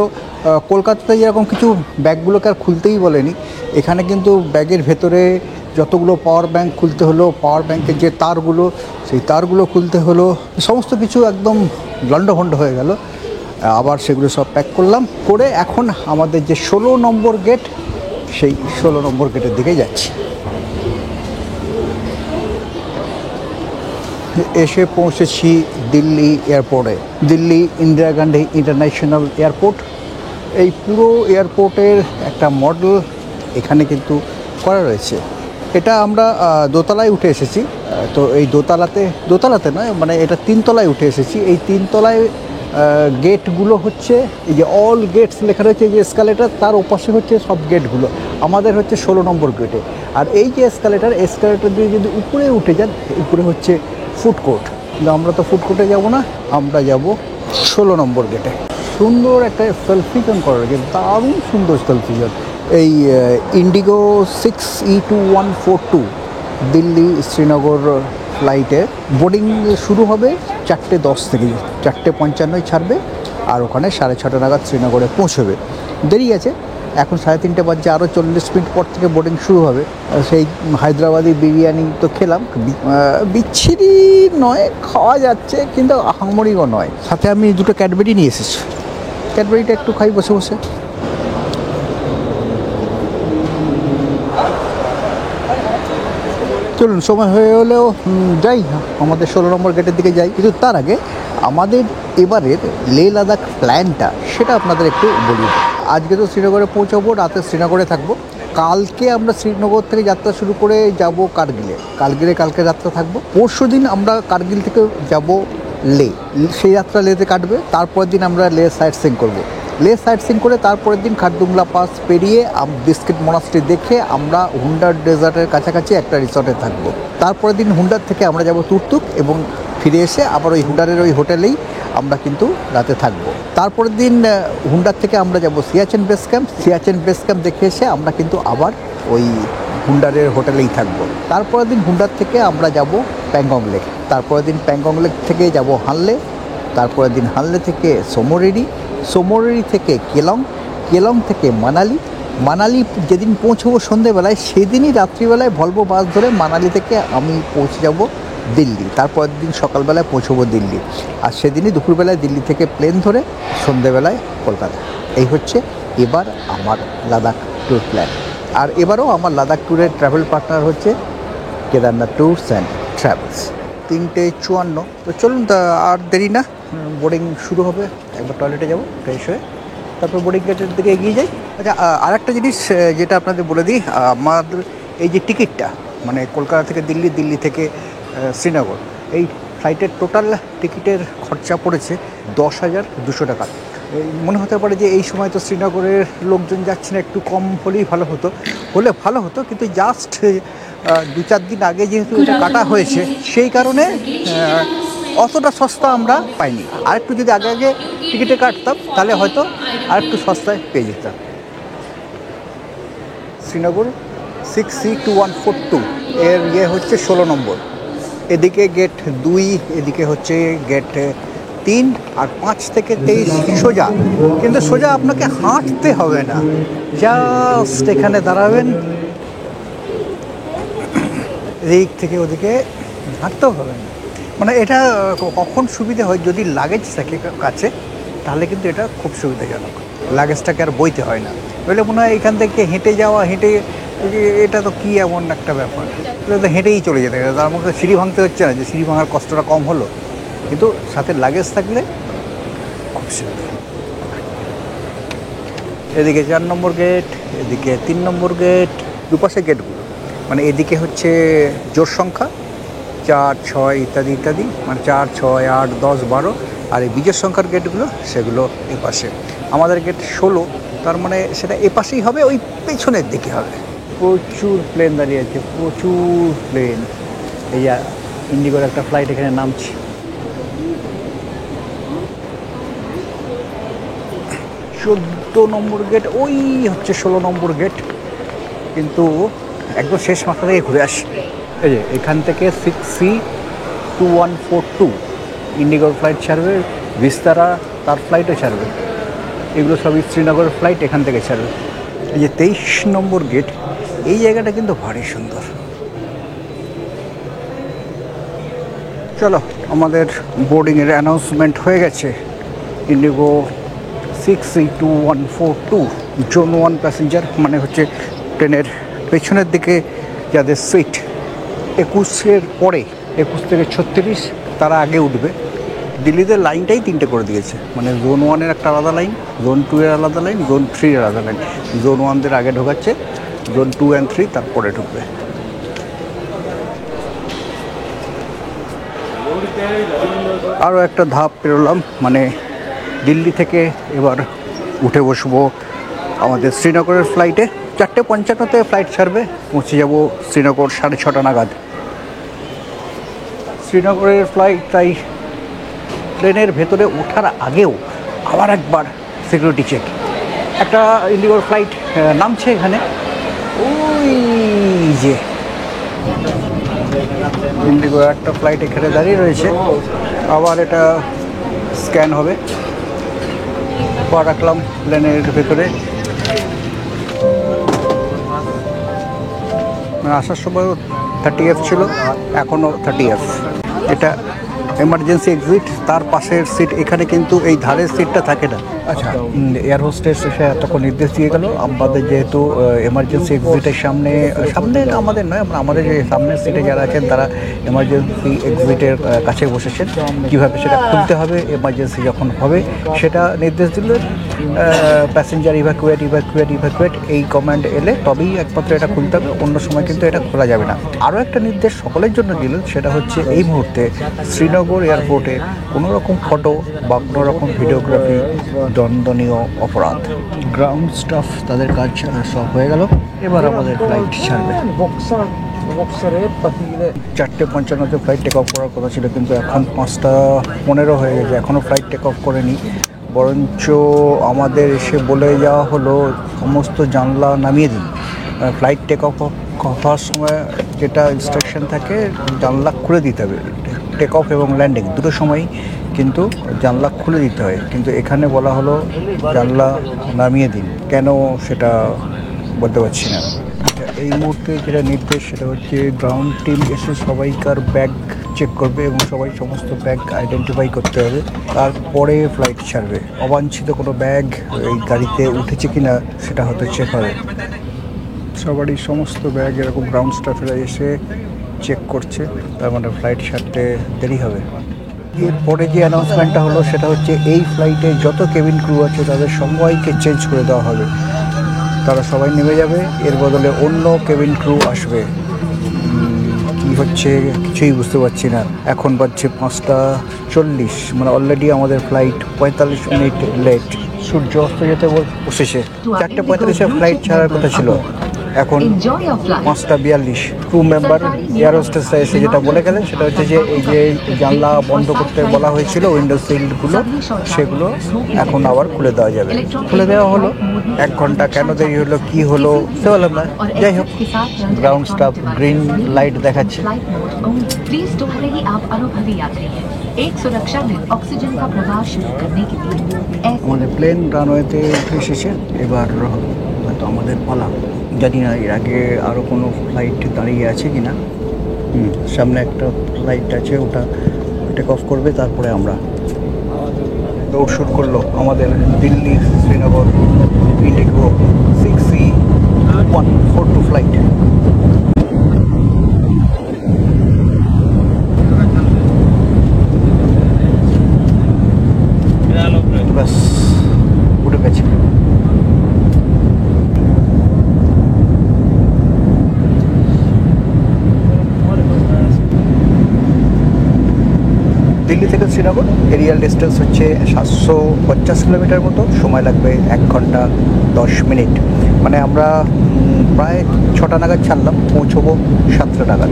কলকাতাতে যেরকম কিছু ব্যাগগুলোকে আর খুলতেই বলেনি, এখানে কিন্তু ব্যাগের ভেতরে যতগুলো পাওয়ার ব্যাংক খুলতে হলো, পাওয়ার ব্যাংকের যে তারগুলো, সেই তারগুলো খুলতে হলো, সমস্ত কিছু একদম লণ্ডভণ্ড হয়ে গেল। আবার সেগুলো সব প্যাক করলাম, করে এখন আমাদের যে 16 নম্বর গেট, সেই 16 নম্বর গেটের দিকে যাচ্ছি। এসে পৌঁছেছি দিল্লি এয়ারপোর্টে, দিল্লি ইন্দিরা গান্ধী ইন্টারন্যাশনাল এয়ারপোর্ট। এই পুরো এয়ারপোর্টের একটা মডেল এখানে কিন্তু করা রয়েছে। এটা আমরা দোতলায় উঠে এসেছি। তো এই দোতলাতে নয়, মানে এটা 3 তলায় উঠে এসেছি। এই 3 তলায় গেটগুলো হচ্ছে এই যে অল গেটস লেখা রয়েছে, যে এসকালেটার তার ওপাশে হচ্ছে সব গেটগুলো। আমাদের হচ্ছে 16 নম্বর গেটে। আর এই যে এসকালেটার দিয়ে যদি উপরে উঠে যান, উপরে হচ্ছে ফুড কোর্ট। কিন্তু আমরা তো ফুড কোর্টে যাবো না, আমরা যাব 16 নম্বর গেটে। সুন্দর একটা সেলফি জোন করা রয়েছে, দারুণ সুন্দর সেলফি জোন। এই ইন্ডিগো 6E2142 দিল্লি শ্রীনগর ফ্লাইটে বোর্ডিং শুরু হবে 4:10 থেকে, 4:55 ছাড়বে, আর ওখানে 6:30 নাগাদ শ্রীনগরে পৌঁছবে। দেরি আছে, এখন 3:30 বাজছে, আরও 40 মিনিট পর থেকে বোর্ডিং শুরু হবে। সেই হায়দ্রাবাদি বিরিয়ানি তো খেলাম, বিচ্ছিরি নয়, খাওয়া যাচ্ছে, কিন্তু আহামরিও নয়। সাথে আমি 2টো ক্যাডবেরি নিয়ে এসেছি, ক্যাডবেরিটা একটু খাই বসে বসে। চলুন, সময় হয়ে হলেও যাই, আমাদের 16 নম্বর গেটের দিকে যাই। কিন্তু তার আগে আমাদের এবারের লে লাদাখ প্ল্যানটা সেটা আপনাদের একটু বলি। আজকে তো শ্রীনগরে পৌঁছাবো, রাতে শ্রীনগরে থাকবো। কালকে আমরা শ্রীনগর থেকে যাত্রা শুরু করে যাব কালকে যাত্রা থাকবো। পরশু দিন আমরা কার্গিল থেকে যাব লে, সেই যাত্রা লেতে কাটবে। তারপরের দিন আমরা লে সাইট সিং করবো। লে সাইট সিং করে তারপরের দিন খারদুংলা পাস পেরিয়ে বিস্কিট মোনাস্ট্রি দেখে আমরা হুন্ডার ডেজার্টের কাছাকাছি একটা রিসর্টে থাকবো। তারপরের দিন হুন্ডার থেকে আমরা যাব তুর্তুক, এবং ফিরে এসে আবার ওই হুন্ডারের ওই হোটেলেই আমরা কিন্তু রাতে থাকবো। তারপরের দিন হুন্ডার থেকে আমরা যাব সিয়াচেন বেস ক্যাম্প দেখে এসে আমরা কিন্তু আবার ওই হুন্ডারের হোটেলেই থাকবো। তারপরের দিন হুন্ডার থেকে আমরা যাব প্যাংগং লেক, তারপরের দিন প্যাংগং লেক থেকে যাব হানলে, তারপরের দিন হানলে থেকে সোমোরেরি থেকে কেলং থেকে মানালি যেদিন পৌঁছবো সন্ধেবেলায়, সেদিনই রাত্রিবেলায় ভলভো বাস ধরে মানালি থেকে আমি পৌঁছে যাব দিল্লি। তারপরের দিন সকালবেলায় পৌঁছবো দিল্লি, আর সেদিনই দুপুরবেলায় দিল্লি থেকে প্লেন ধরে সন্ধেবেলায় কলকাতা। এই হচ্ছে এবার আমার লাদাখ ট্যুর প্ল্যান। আর এবারও আমার লাদাখ ট্যুরের ট্রাভেল পার্টনার হচ্ছে কেদারনাথ ট্যুরস অ্যান্ড ট্রাভেলস। 3:54। তো চলুন, তা আর দেরি না, বোর্ডিং শুরু হবে। একবার টয়লেটে যাব, ফ্রেশ হয়ে তারপর বোর্ডিং গেটের দিকে এগিয়ে যাই। আচ্ছা, আর একটা জিনিস যেটা আপনাদের বলে দিই, আমাদের এই যে টিকিটটা, মানে কলকাতা থেকে দিল্লি থেকে শ্রীনগর, এই ফ্লাইটের টোটাল টিকিটের খরচা পড়েছে 10,200 টাকা। মনে হতে পারে যে এই সময় তো শ্রীনগরের লোকজন যাচ্ছে না, একটু কম হলেই ভালো হতো, কিন্তু জাস্ট 2-4 দিন আগে যেহেতু এটা কাটা হয়েছে, সেই কারণে অতটা সস্তা আমরা পাইনি। আরেকটু যদি আগে টিকিটে কাটতাম, তাহলে হয়তো আরেকটু সস্তায় পেয়ে যেতাম। শ্রীনগর 6E2142 এর হচ্ছে 16 নম্বর। এদিকে গেট 2, এদিকে হচ্ছে গেট 3 আর 5 থেকে 23 সোজা। কিন্তু সোজা আপনাকে হাঁটতে হবে না, জাস্ট এখানে দাঁড়াবেন, এদিক থেকে ওদিকে হাঁটতেও হবে না। মানে এটা কখন সুবিধা হয়, যদি লাগেজ থাকে কাছে, তাহলে কিন্তু এটা খুব সুবিধাজনক, লাগেজটাকে আর বইতে হয় না। নইলে মনে হয় এখান থেকে হেঁটে যাওয়া, এটা তো কী এমন একটা ব্যাপার, এটা তো হেঁটেই চলে যেতে গেছে, তার মধ্যে সিঁড়ি ভাঙতে হচ্ছে না, যে সিঁড়ি ভাঙার কষ্টটা কম হলো, কিন্তু সাথে লাগেজ থাকলে খুব সুবিধা। এদিকে 4 নম্বর গেট, এদিকে 3 নম্বর গেট, দুপাশে গেটগুলো, মানে এদিকে হচ্ছে জোর সংখ্যা 4, 6 ইত্যাদি ইত্যাদি, মানে 4, 6, 8, 10, 12, আর এই বিজোড় সংখ্যার গেটগুলো সেগুলো এপাশে। আমাদের গেট 16, তার মানে সেটা এপাশেই হবে, ওই পেছনের দিকে হবে। প্রচুর প্লেন দাঁড়িয়ে আছে, প্রচুর প্লেন। এই ইন্ডিগোর একটা ফ্লাইট এখানে নামছে। 14 নম্বর গেট, ওই হচ্ছে 16 নম্বর গেট, কিন্তু একদম শেষ মাথা থেকে ঘুরে আসি। এই যে এখান থেকে 6C2142 ইন্ডিগোর ফ্লাইট ছাড়বে, ভিস্তারা তার ফ্লাইটও ছাড়বে, এগুলো সবই শ্রীনগরের ফ্লাইট এখান থেকে ছাড়বে। এই যে 23 নম্বর গেট, এই জায়গাটা কিন্তু ভারী সুন্দর। চলো, আমাদের বোর্ডিংয়ের অ্যানাউন্সমেন্ট হয়ে গেছে। ইন্ডিগো 6C2142 জোন 1 প্যাসেঞ্জার, মানে হচ্ছে ট্রেনের পেছনের দিকে যাদের সিট 21-এর পরে, 21 থেকে 36, তারা আগে উঠবে। দিল্লিতে লাইনটাই 3টে করে দিয়েছে, মানে জোন 1-এর একটা আলাদা লাইন, জোন 2-এর আলাদা লাইন, জোন 3-এর আলাদা লাইন। জোন 1দের আগে ঢোকাচ্ছে, জোন 2 and 3 তারপরে ঢুকবে। আরও একটা ধাপ পেরোলাম, মানে দিল্লি থেকে এবার উঠে বসবো আমাদের শ্রীনগরের ফ্লাইটে। 4:55-তে ফ্লাইট ছাড়বে, পৌঁছে যাব শ্রীনগর 6:30 নাগাদ। শ্রীনগরের ফ্লাইট, তাই প্লেনের ভেতরে ওঠার আগেও আবার একবার সিকিউরিটি চেক। একটা ইন্ডিগোর ফ্লাইট নামছে এখানে, ওই যে ইন্ডিগোর একটা ফ্লাইট এখানে দাঁড়িয়ে রয়েছে, আবার এটা স্ক্যান হবে। পা রাখলাম প্লেনের ভেতরে, আসার সময় 30F ছিল, এখনও 30F। এটা এমার্জেন্সি এক্সিট, তার পাশের সিট, এখানে কিন্তু এই ধারের সিটটা থাকে না। আচ্ছা, এয়ার হোস্টেস এসে তখন নির্দেশ দিয়ে গেল আমাদের, যেহেতু এমার্জেন্সি এক্সিটের সামনে আমাদের নয়, আমাদের যে সামনের সিটে যারা আছেন তারা এমার্জেন্সি এক্সিটের কাছে বসেছেন, কীভাবে সেটা খুলতে হবে এমার্জেন্সি যখন হবে সেটা নির্দেশ দিল। প্যাসেঞ্জার ইভ্যাকুয়েট এই কমান্ড এলে তবেই একমাত্র এটা খুলতে হবে, অন্য সময় কিন্তু এটা খোলা যাবে না। আরও একটা নির্দেশ সকলের জন্য দিলেন, সেটা হচ্ছে এই মুহূর্তে শ্রীনগর এয়ারপোর্টে কোনো রকম ফটো বা কোনো রকম ভিডিওগ্রাফি দণ্ডনীয় অপরাধ। গ্রাউন্ড স্টাফ তাদের কাজ সব হয়ে গেল, এবার আমাদের ফ্লাইট ছাড়বে। 4:55-তে ফ্লাইট টেক অফ করার কথা ছিল, কিন্তু এখন 5:15 হয়ে গেছে, এখনও ফ্লাইট টেক অফ করেনি। বরঞ্চ আমাদের এসে বলে যাওয়া হলো সমস্ত জানলা নামিয়ে দিন। ফ্লাইট টেক অফ হওয়ার সময় যেটা ইনস্ট্রাকশন থাকে, জানলা খুলে দিতে হবে। টেক অফ এবং ল্যান্ডিং দুটো সময়ই কিন্তু জানলা খুলে দিতে হয়, কিন্তু এখানে বলা হলো জানলা নামিয়ে দিন। কেন সেটা বলতে পারছি না। এই মুহূর্তে যেটা নির্দেশ, সেটা হচ্ছে গ্রাউন্ড টিম এসে সবাইকার ব্যাগ চেক করবে এবং সমস্ত ব্যাগ আইডেন্টিফাই করতে হবে, তারপরে ফ্লাইট ছাড়বে। অবাঞ্ছিত কোনো ব্যাগ এই গাড়িতে উঠেছে কিনা সেটা হয়তো চেক হবে। সবারই সমস্ত ব্যাগ এরকম গ্রাউন্ড স্টাফেরা এসে চেক করছে, তার মানে ফ্লাইট ছাড়তে দেরি হবে। এরপরে যে অ্যানাউন্সমেন্টটা হলো সেটা হচ্ছে এই ফ্লাইটে যত কেবিন ক্রু আছে তাদের সবাইকে চেঞ্জ করে দেওয়া হবে, তারা সবাই নেমে যাবে, এর বদলে অন্য কেবিন ক্রু আসবে। কী হচ্ছে কিছুই বুঝতে পারছি না। এখন বাজছে 5:40, মানে অলরেডি আমাদের ফ্লাইট 45 মিনিট লেট। সূর্য অস্ত যেতে বসেছে, 4:45-এ ফ্লাইট ছাড়ার কথা ছিল, এখন 5:42। ক্রু মেম্বার এয়ার হোস্টেসরা এসে যেটা বলে গেলেন সেটা হচ্ছে যে এই যে জানলা বন্ধ করতে বলা হয়েছিল, উইন্ডো সিলগুলো, সেগুলো এখন আবার খুলে দেওয়া যাবে। খুলে দেওয়া হলো। 1 ঘন্টা কেন দেরি হলো, কি হলো সে বললাম না। যাই হোক, গ্রাউন্ড স্টাফ গ্রিন লাইট দেখাচ্ছে। আমাদের প্লেন রানওয়েতে উঠে এসেছে, এবার হয়তো আমাদের পালা। জানি না এর আগে আরও কোনো ফ্লাইট দাঁড়িয়ে আছে কি না। সামনে একটা ফ্লাইট আছে, ওটা টেক অফ করবে, তারপরে আমরা। দৌড় শুরু করলো আমাদের Delhi Srinagar Indigo 6C142 flight. ব্যাস উঠে গেছে। দিল্লি থেকে শ্রীনগর এরিয়াল ডিস্টেন্স হচ্ছে 750 কিলোমিটার মতো, সময় লাগবে 1 ঘন্টা 10 মিনিট। মানে আমরা প্রায় 6টা নাগাদ ছাড়লাম, পৌঁছবো 7টা নাগাদ।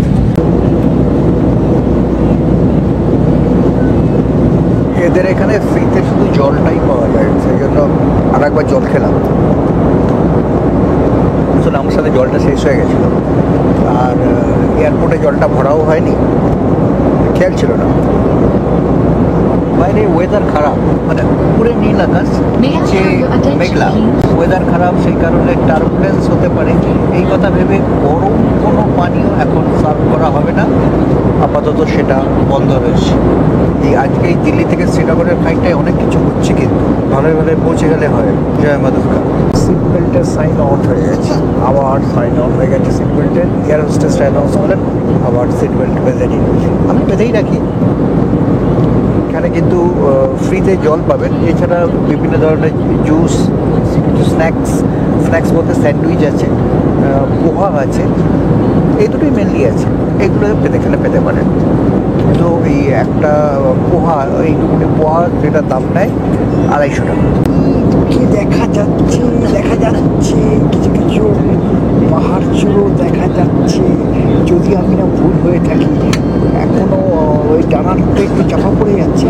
এদের এখানে ফ্রিতে শুধু জলটাই পাওয়া যায়, সেই জন্য আর একবার জল খেলাম। আসলে আমার সাথে জলটা শেষ হয়ে গেছিলো, আর এয়ারপোর্টে জলটা ভরাও হয়নি, খেয়াল ছিল না। বাইরে ওয়েদার খারাপ, মানে পুরো নীল আকাশ, নিচে মেঘলা, ওয়েদার খারাপ, সেই কারণে টার্বুলেন্স হতে পারে। এই কথা ভেবে গরম কোনো পানীয় এখন সার্ভ করা হবে না, আপাতত সেটা বন্ধ রয়েছে। এই আজকে এই দিল্লি থেকে শ্রীনগরের ফ্লাইটটায় অনেক কিছু হচ্ছে, কিন্তু ভালোই ভালোই পৌঁছে গেলে হয়। জয় মা দুর্গা। সিট বেল্টের সাইন অফ হয়ে গেছে, আবার সাইন অফ হয়ে গেছে সিট বেল্টের। এয়ার হোস্টেসটা অ্যানাউন্স করলেন আবার সিট বেল্ট বেঁধে নিন। আমি বেঁধেই রাখি। এখানে কিন্তু ফ্রিতে জল পাবেন, এছাড়া বিভিন্ন ধরনের জুস, কিছু স্ন্যাক্স বলতে স্যান্ডউইচ আছে, পোহা আছে, এই দুটোই মেনলি আছে। এগুলো এখানে পেতে পারেন। তো এই একটা পোহা, এইটুকুনি পোহা যেটা দাম নেয় 250 টাকা। কি দেখা যাচ্ছে কিছু কিছু পাহাড় চূড়ো দেখা যাচ্ছে। যদি আমি না ভুল হয়ে থাকি, এখনো ওই ডানাতে একটু চাপা পড়ে যাচ্ছে।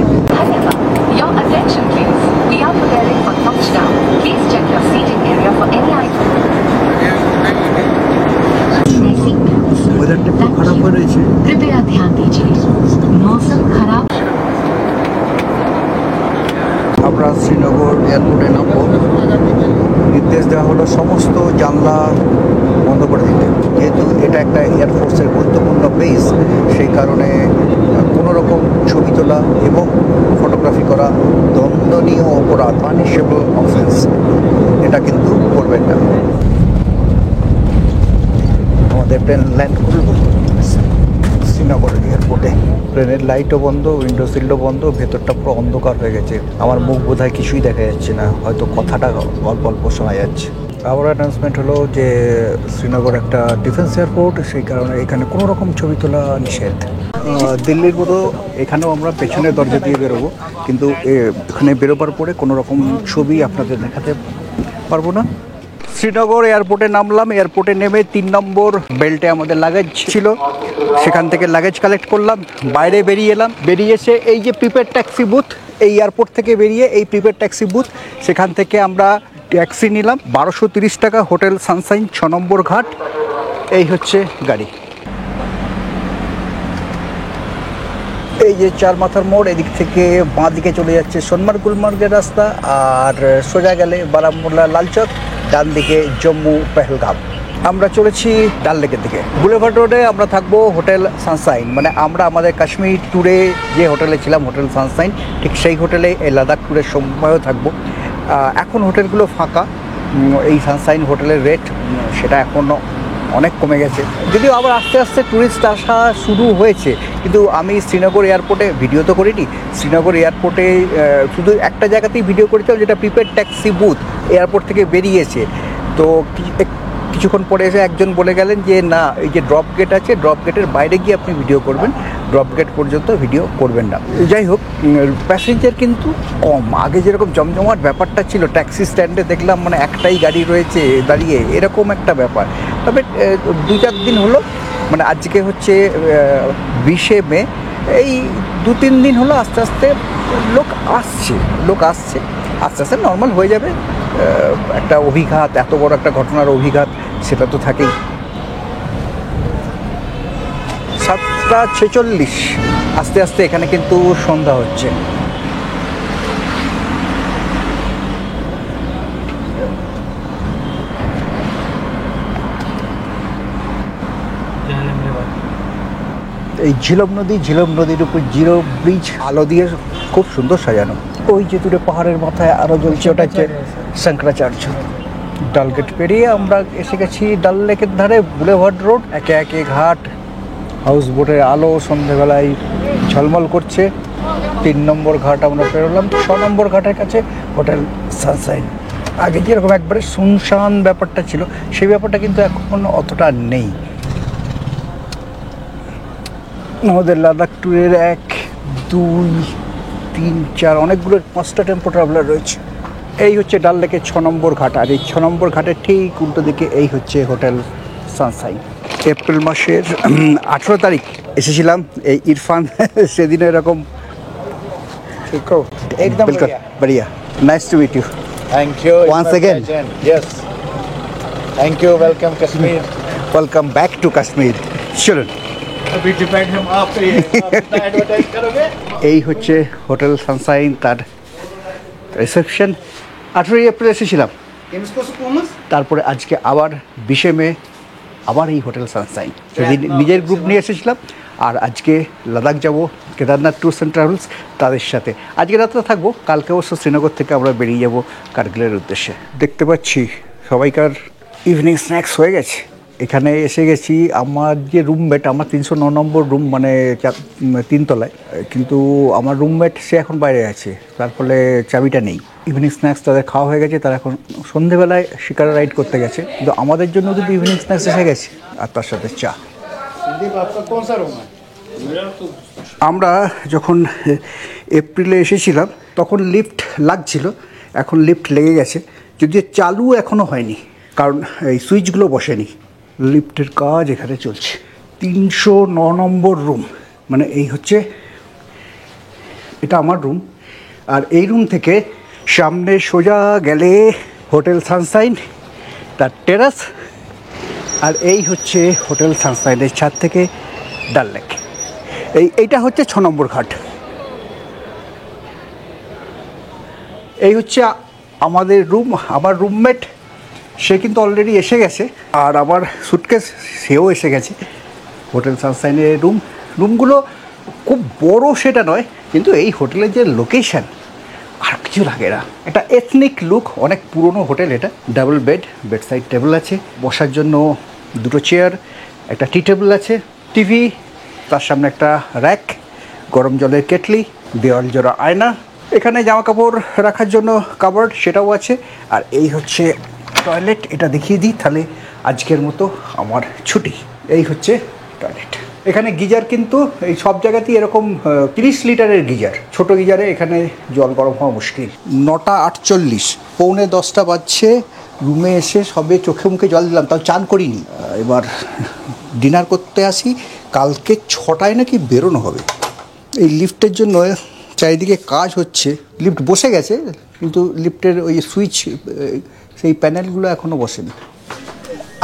Your attention please. We are preparing for touchdown. Please check your seating area for any item. ওয়েদারটা একটু খারাপ হয়ে রয়েছে। कृपया ध्यान दीजिए मौसम खराब। আমরা শ্রীনগর এয়ারপোর্টে নামবো। নির্দেশ দেওয়া হলো সমস্ত জানলা বন্ধ করে দিতে, যেহেতু এটা একটা এয়ারফোর্সের গুরুত্বপূর্ণ বেস, সেই কারণে কোনো রকম ছবি তোলা এবং ফটোগ্রাফি করা দণ্ডনীয় অপরাধ, পানিশেবল অফেন্স। এটা কিন্তু করবেন না। আমাদের প্লেন ল্যান্ড করলো শ্রীনগর এয়ারপোর্টে। প্লেনের লাইটও বন্ধ, উইন্ডো সিলও বন্ধ, ভেতরটা পুরো অন্ধকার হয়ে গেছে। আমার মুখ বোধহয় কিছুই দেখা যাচ্ছে না, হয়তো কথাটা অল্প অল্প শোনা যাচ্ছে। আবার অ্যানাউন্সমেন্ট হলো যে শ্রীনগর একটা ডিফেন্স এয়ারপোর্ট, সেই কারণে এখানে কোনো রকম ছবি তোলা নিষেধ। দিল্লির মতো এখানেও আমরা পেছনের দরজা দিয়ে বেরোবো, কিন্তু এখানে বেরোবার পরে কোনো রকম ছবি আপনাদের দেখাতে পারবো না। শ্রীনগর এয়ারপোর্টে নামলাম। এয়ারপোর্টে নেমে 3 নম্বর বেল্টে আমাদের লাগেজ ছিল, সেখান থেকে লাগেজ কালেক্ট করলাম। বাইরে বেরিয়ে এলাম, বেরিয়ে এসে এই যে প্রিপেড ট্যাক্সি বুথ, এই এয়ারপোর্ট থেকে বেরিয়ে এই প্রিপেড ট্যাক্সি বুথ, সেখান থেকে আমরা ট্যাক্সি নিলাম 1230 টাকা, হোটেল সানশাইন 6 নম্বর ঘাট। এই হচ্ছে গাড়ি। এই যে 4 মাথার মোড়, এদিক থেকে বাঁ দিকে চলে যাচ্ছে সোনমার্গ গুলমার্গের রাস্তা, আর সোজা গেলে বারামুল্লা লালচক, ডান দিকে জম্মু পেহেলগাম। আমরা চলেছি ডাল লেকের দিকে। বুলেভার্ড রোডে আমরা থাকবো হোটেল সানশাইন, মানে আমরা আমাদের কাশ্মীর ট্যুরে যে হোটেলে ছিলাম হোটেল সানশাইন, ঠিক সেই হোটেলে এই লাদাখ ট্যুরের সময়ও থাকবো। এখন হোটেলগুলো ফাঁকা। এই সানশাইন হোটেলের রেট সেটা এখনও অনেক কমে গেছে, যদিও আবার আস্তে আস্তে ট্যুরিস্ট আসা শুরু হয়েছে। কিন্তু আমি শ্রীনগর এয়ারপোর্টে ভিডিও তো করিনি, শ্রীনগর এয়ারপোর্টে শুধু একটা জায়গাতেই ভিডিও করেছিলাম, যেটা প্রিপেড ট্যাক্সি বুথ এয়ারপোর্ট থেকে বেরিয়েছে। তো কিছুক্ষণ পরে এসে একজন বলে গেলেন যে না, এই যে ড্রপ গেট আছে, ড্রপ গেটের বাইরে গিয়ে আপনি ভিডিও করবেন, ড্রপ গেট পর্যন্ত ভিডিও করবেন না। যাই হোক, প্যাসেঞ্জার কিন্তু কম। আগে যেরকম জমজমাট ব্যাপারটা ছিল, ট্যাক্সি স্ট্যান্ডে দেখলাম মানে একটাই গাড়ি রয়েছে দাঁড়িয়ে, এরকম একটা ব্যাপার। তবে 2-4 দিন হলো, মানে আজকে হচ্ছে 20শে মে, এই 2-3 দিন হলো আস্তে আস্তে লোক আসছে, আস্তে আস্তে নর্মাল হয়ে যাবে। একটা অভিঘাত, এত বড় একটা ঘটনার অভিঘাত, সেটা তো থাকেই। 7:46, আস্তে আস্তে এখানে কিন্তু সন্ধ্যা হচ্ছে। এই ঝিলম নদীর উপর জিরো ব্রিজ, আলো দিয়ে খুব সুন্দর সাজানো। ওই যে দূরে পাহাড়ের মাথায় আরও জ্বলছে, ওটা হচ্ছে শঙ্করাচার্য। ডালগেট পেরিয়ে আমরা এসে গেছি ডাল লেকের ধারে, বুলেভার্ড রোড। একে একে ঘাট, হাউস বোটের আলো সন্ধেবেলায় ঝলমল করছে। 3 নম্বর ঘাট আমরা পেরোলাম। 6 নম্বর ঘাটের কাছে হোটেল সানশাইন। আগে যেরকম একবারে শুনশান ব্যাপারটা ছিল, সেই ব্যাপারটা কিন্তু এখন অতটা নেই। আমাদের লাদাখ ট্যুরের 1, 2, 3, 4 অনেকগুলো 5টা টেম্পো ট্রাভেলার রয়েছে। এই হচ্ছে ডাল লেকের 6 নম্বর ঘাট, আর এই 6 নম্বর ঘাটের ঠিক উল্টো দিকে এই হচ্ছে হোটেল সানশাইন। এপ্রিল মাসের 18 তারিখ এসেছিলাম। এই ইরফান সেদিন এরকম একদম বড়িয়া। Nice to meet you. Thank you. It's Once my again. pleasure. Yes. Thank you. Welcome Kashmir. Welcome back to Kashmir. চলুন। अभी डिपेंड हम आप पे ही है। आप कितना एडवर्टाइज करोगे? এই হচ্ছে হোটেল সানশাইন, তার রিসেপশন। 18 এপ্রিল এসেছিলাম, তারপরে আজকে আবার 20 মে আবার এই হোটেল সানশাইন। সেদিন নিজের গ্রুপ নিয়ে এসেছিলাম, আর আজকে লাদাখ যাব কেদারনাথ ট্যুরস অ্যান্ড ট্রাভেলস তাদের সাথে। আজকে রাত্রে থাকবো, কালকে অবশ্য শ্রীনগর থেকে আমরা বেরিয়ে যাব কার্গিলের উদ্দেশ্যে। দেখতে পাচ্ছি সবাইকার ইভিনিং স্ন্যাক্স হয়ে গেছে। এখানে এসে গেছি। আমার যে রুমমেট, আমার 309 নম্বর রুম, মানে 3 তলায়, কিন্তু আমার রুমমেট সে এখন বাইরে আছে, তার ফলে চাবিটা নেই। ইভিনিং স্ন্যাক্স তাদের খাওয়া হয়ে গেছে, তারা এখন সন্ধেবেলায় শিকারা রাইড করতে গেছে। কিন্তু আমাদের জন্য কিন্তু ইভিনিং স্ন্যাক্স এসে গেছে, আর তার সাথে চা। संदीप आपका कौन सा रूम है? আমরা যখন এপ্রিলে এসেছিলাম তখন লিফট লাগছিল, এখন লিফট লেগে গেছে, যদিও চালু এখনও হয়নি, কারণ এই সুইচগুলো বসেনি। লিফটের কাজ এখানে চলছে। 309 নম্বর রুম, মানে এই হচ্ছে, এটা আমার রুম। আর এই রুম থেকে সামনে সোজা গেলে হোটেল সানশাইন, তার টেরাস, আর এই হচ্ছে হোটেল সানশাইনের ছাদ থেকে ডাল লেক। এইটা হচ্ছে 6 নম্বর ঘাট। এই হচ্ছে আমাদের রুম। আমার রুমমেট সে কিন্তু অলরেডি এসে গেছে, আর আমার সুটকেস সেও এসে গেছে। হোটেল সানশাইনের রুমগুলো খুব বড় সেটা নয়, কিন্তু এই হোটেলের যে লোকেশন, আর কিছু লাগে না। একটা এথনিক লুক, অনেক পুরনো হোটেল এটা। ডাবল বেড সাইড টেবিল আছে, বসার জন্য 2টো চেয়ার, একটা টি টেবিল আছে, টিভি, তার সামনে একটা র্যাক, গরম জলের কেটলি, দেওয়াল জোড়া আয়না, এখানে জামা কাপড় রাখার জন্য কাবার্ড সেটাও আছে। আর এই হচ্ছে টয়লেট, এটা দেখিয়ে দিই তাহলে আজকের মতো আমার ছুটি। এই হচ্ছে টয়লেট। এখানে গিজার কিন্তু এই সব জায়গাতেই এরকম 30 লিটারের গিজার, ছোট গিজারে এখানে জল গরম হওয়া মুশকিল। 9:48, 9:45 বাজছে। রুমে এসে সবে চোখে মুখে জল দিলাম, তাও চান করিনি। এবার ডিনার করতে আসি। কালকে 6টায় নাকি বেরোনো হবে। এই লিফটের জন্য চারিদিকে কাজ হচ্ছে। লিফট বসে গেছে, কিন্তু লিফটের ওই সুইচ, সেই প্যানেলগুলো এখনও বসেনি।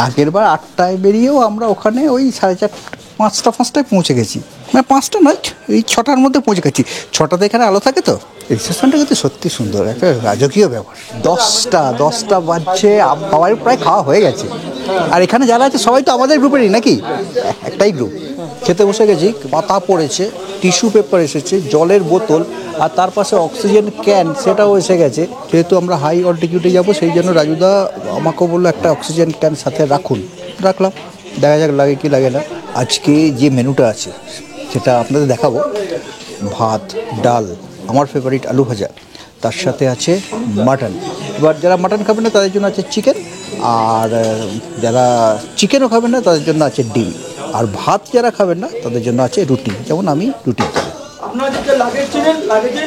আগের বার 8টায় বেরিয়েও আমরা ওখানে ওই 4:30, 5টায় পৌঁছে গেছি। মানে 5টা নয়, এই 6টার মধ্যে পৌঁছে গেছি। 6টাতে এখানে আলো থাকে তো। এই স্টেশনটা কিন্তু সত্যি সুন্দর, একটা রাজকীয় ব্যাপার। 10টা বাজছে, সবাই প্রায় খাওয়া হয়ে গেছে। আর এখানে যারা আছে সবাই তো আমাদের গ্রুপেরই নাকি, একটাই গ্রুপ। খেতে বসে গেছি, পাতা পড়েছে, টিস্যু পেপার এসেছে, জলের বোতল, আর তার পাশে অক্সিজেন ক্যান, সেটাও এসে গেছে। যেহেতু আমরা হাই অল্টিটিউডে যাবো, সেই জন্য রাজুদা আমাকেও বললো একটা অক্সিজেন ক্যান সাথে রাখলাম। দেখা যাক লাগে কি লাগে না। আজকে যে মেনুটা আছে সেটা আপনাদের দেখাবো। ভাত, ডাল, আমার ফেভারিট আলু ভাজা, তার সাথে আছে মাটন। এবার যারা মাটন খাবে না তাদের জন্য আছে চিকেন, আর যারা চিকেনও খাবে না তাদের জন্য আছে ডিম, আর ভাত যারা খাবেন না তাদের জন্য আছে রুটি, যেমন আমি রুটি খাই। আপনারা যেটা লাগেজ ছিলেন, লাগেজে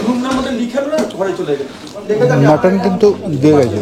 রুমের মধ্যে লিখে নেবেন, ঘরে চলে যাবেন। মাটন কিন্তু দিয়ে গেছে।